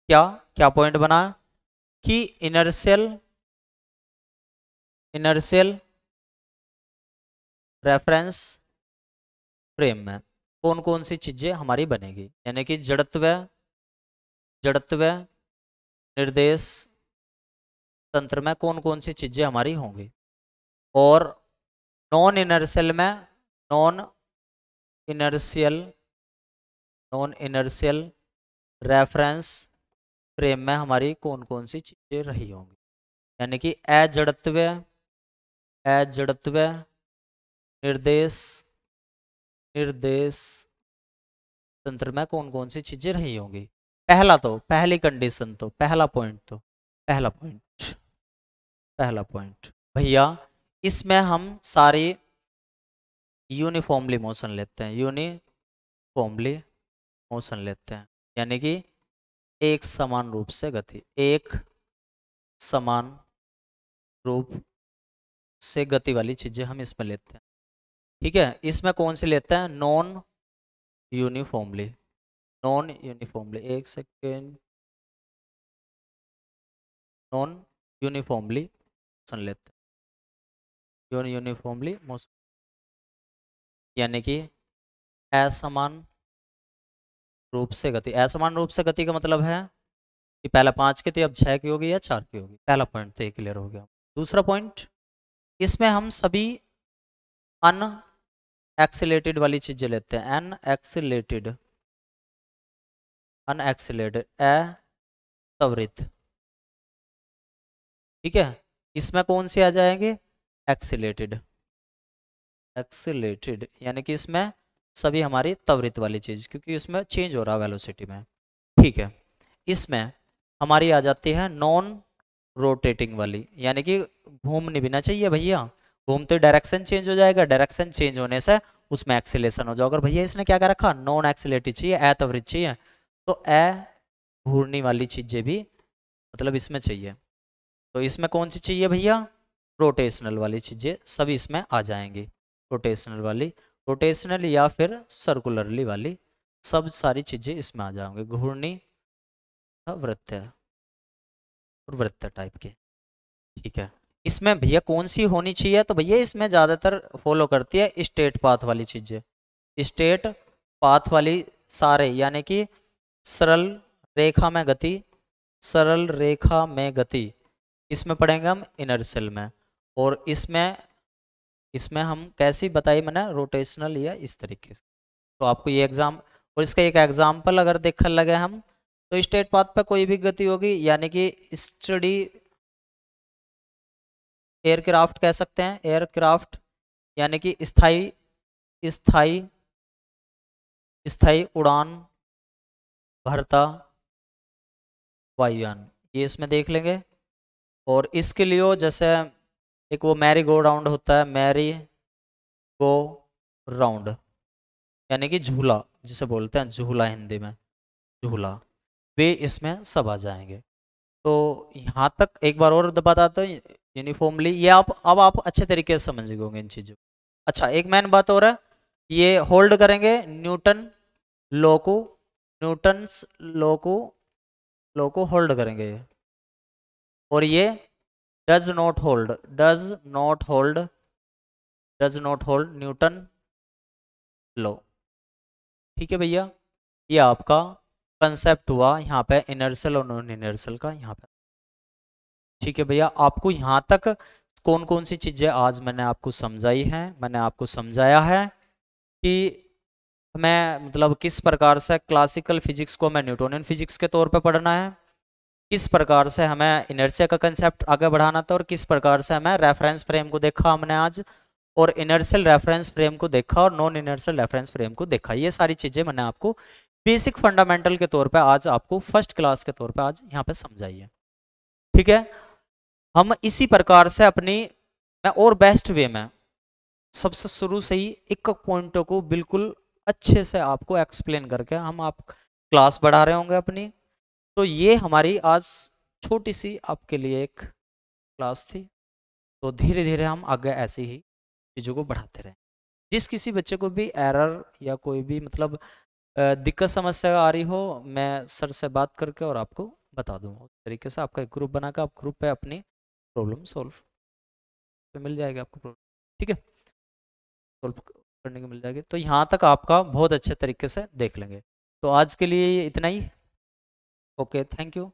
A: क्या क्या पॉइंट बना कि इनर्शियल, इनर्शियल रेफरेंस फ्रेम में कौन कौन सी चीजें हमारी बनेगी, यानी कि जड़त्व, जड़त्व निर्देश तंत्र में कौन कौन सी चीजें हमारी होंगी। और नॉन इनर्शियल में, non inertial, non inertial reference frame में हमारी कौन कौन सी चीजें रही होंगी, यानी कि अजड़त्व, निर्देश, निर्देश तंत्र में कौन कौन सी चीजें रही होंगी। पहली कंडीशन तो पहला पॉइंट भैया, इसमें हम सारी यूनिफॉर्मली मोशन लेते हैं, यूनिफॉर्मली मोशन लेते हैं, यानी कि एक समान रूप से गति, एक समान रूप से गति वाली चीजें हम इसमें लेते हैं। ठीक है, इसमें कौन सी लेते हैं, नॉन यूनिफॉर्मली, एक सेकेंड, नॉन यूनिफॉर्मली मोशन लेते हैं, यूनिफॉर्मली मोशन, यानी कि असमान रूप से गति। असमान रूप से गति का मतलब है कि पहला 5 की थी अब 6 की होगी या 4 की होगी। पहला पॉइंट तो ये क्लियर हो गया। दूसरा पॉइंट, इसमें हम सभी अनएक्सिलेटेड वाली चीजें लेते हैं, अनएक्सिलेटेड अत्वरित। ठीक है, इसमें कौन सी आ जाएंगे, एक्सिलेटेड, यानी कि इसमें सभी हमारी त्वरित वाली चीज, क्योंकि इसमें चेंज हो रहा है वेलोसिटी में। ठीक है, इसमें हमारी आ जाती है नॉन रोटेटिंग वाली, यानी कि घूमनी भी ना चाहिए भैया, घूमते डायरेक्शन चेंज हो जाएगा, डायरेक्शन चेंज होने से उसमें एक्सीलेशन हो जाएगा। और भैया इसने क्या क्या रखा, नॉन एक्सिलेटेड चाहिए, अत्वरित चाहिए, तो घूर्णी वाली चीजें भी मतलब इसमें चाहिए। तो इसमें कौन सी चाहिए भैया, रोटेशनल वाली चीजें सभी इसमें आ जाएंगी, रोटेशनल या फिर सर्कुलरली वाली सब सारी चीजें इसमें आ जाएंगी, घूर्णी, वृत्त और वृत्त टाइप के। ठीक है, इसमें भैया कौन सी होनी चाहिए, तो भैया इसमें ज़्यादातर फॉलो करती है स्ट्रेट पाथ वाली चीज़ें, स्ट्रेट पाथ वाली सारे, यानी कि सरल रेखा में गति, सरल रेखा में गति, इसमें पढ़ेंगे हम इनर्शियल में। और इसमें हम कैसी बताई मैंने, रोटेशनल या इस तरीके से। तो आपको ये एग्जाम, और इसका एक एग्जाम्पल अगर देखने लगे हम, तो स्ट्रेट पाथ पे कोई भी गति होगी, यानी कि स्टडी एयरक्राफ्ट कह सकते हैं, एयरक्राफ्ट यानी कि स्थाई स्थाई स्थाई उड़ान भरता वायुयान, ये इसमें देख लेंगे। और इसके लिए जैसे एक वो मैरी गो राउंड होता है, मैरी गो राउंड यानी कि झूला जिसे बोलते हैं, झूला हिंदी में झूला, वे इसमें सब आ जाएंगे। तो यहाँ तक एक बार और बताता हूँ यूनिफॉर्मली, ये अब आप अच्छे तरीके से समझ गए इन चीज़ों। अच्छा, एक मेन बात और है, ये होल्ड करेंगे न्यूटन लॉ को, न्यूटन्स लॉ को होल्ड करेंगे ये, और ये does not hold Newton law. ठीक है भैया, ये आपका कंसेप्ट हुआ यहाँ पे इनर्शियल और नॉन इनर्शियल का यहाँ पे। ठीक है भैया, आपको यहाँ तक कौन कौन सी चीज़ें आज मैंने आपको समझाई हैं, मैंने आपको समझाया है कि हमें मतलब किस प्रकार से क्लासिकल फिजिक्स को हमें न्यूटोनियन फिजिक्स के तौर पे पढ़ना है, किस प्रकार से हमें इनर्शिया का कंसेप्ट आगे बढ़ाना था, और किस प्रकार से हमें रेफरेंस फ्रेम को देखा हमने आज, और इनर्शियल रेफरेंस फ्रेम को देखा और नॉन इनर्शियल रेफरेंस फ्रेम को देखा। ये सारी चीज़ें मैंने आपको बेसिक फंडामेंटल के तौर पे आज आपको फर्स्ट क्लास के तौर पे आज यहाँ पे समझाई है। ठीक है, हम इसी प्रकार से अपनी मैं और बेस्ट वे में सबसे शुरू से ही एक पॉइंटों को बिल्कुल अच्छे से आपको एक्सप्लेन करके हम आप क्लास बढ़ा रहे होंगे अपनी। तो ये हमारी आज छोटी सी आपके लिए एक क्लास थी। तो धीरे धीरे हम आगे ऐसे ही चीज़ों को बढ़ाते रहें। जिस किसी बच्चे को भी एरर या कोई भी मतलब दिक्कत समस्या आ रही हो, मैं सर से बात करके और आपको बता दूँ। उस तरीके से आपका एक ग्रुप बनाकर आप ग्रुप पे अपनी प्रॉब्लम सॉल्व पे मिल जाएगी आपको प्रॉब्लम। ठीक है, सॉल्व करने को मिल जाएगी। तो यहाँ तक आपका बहुत अच्छे तरीके से देख लेंगे। तो आज के लिए इतना ही। Okay, thank you.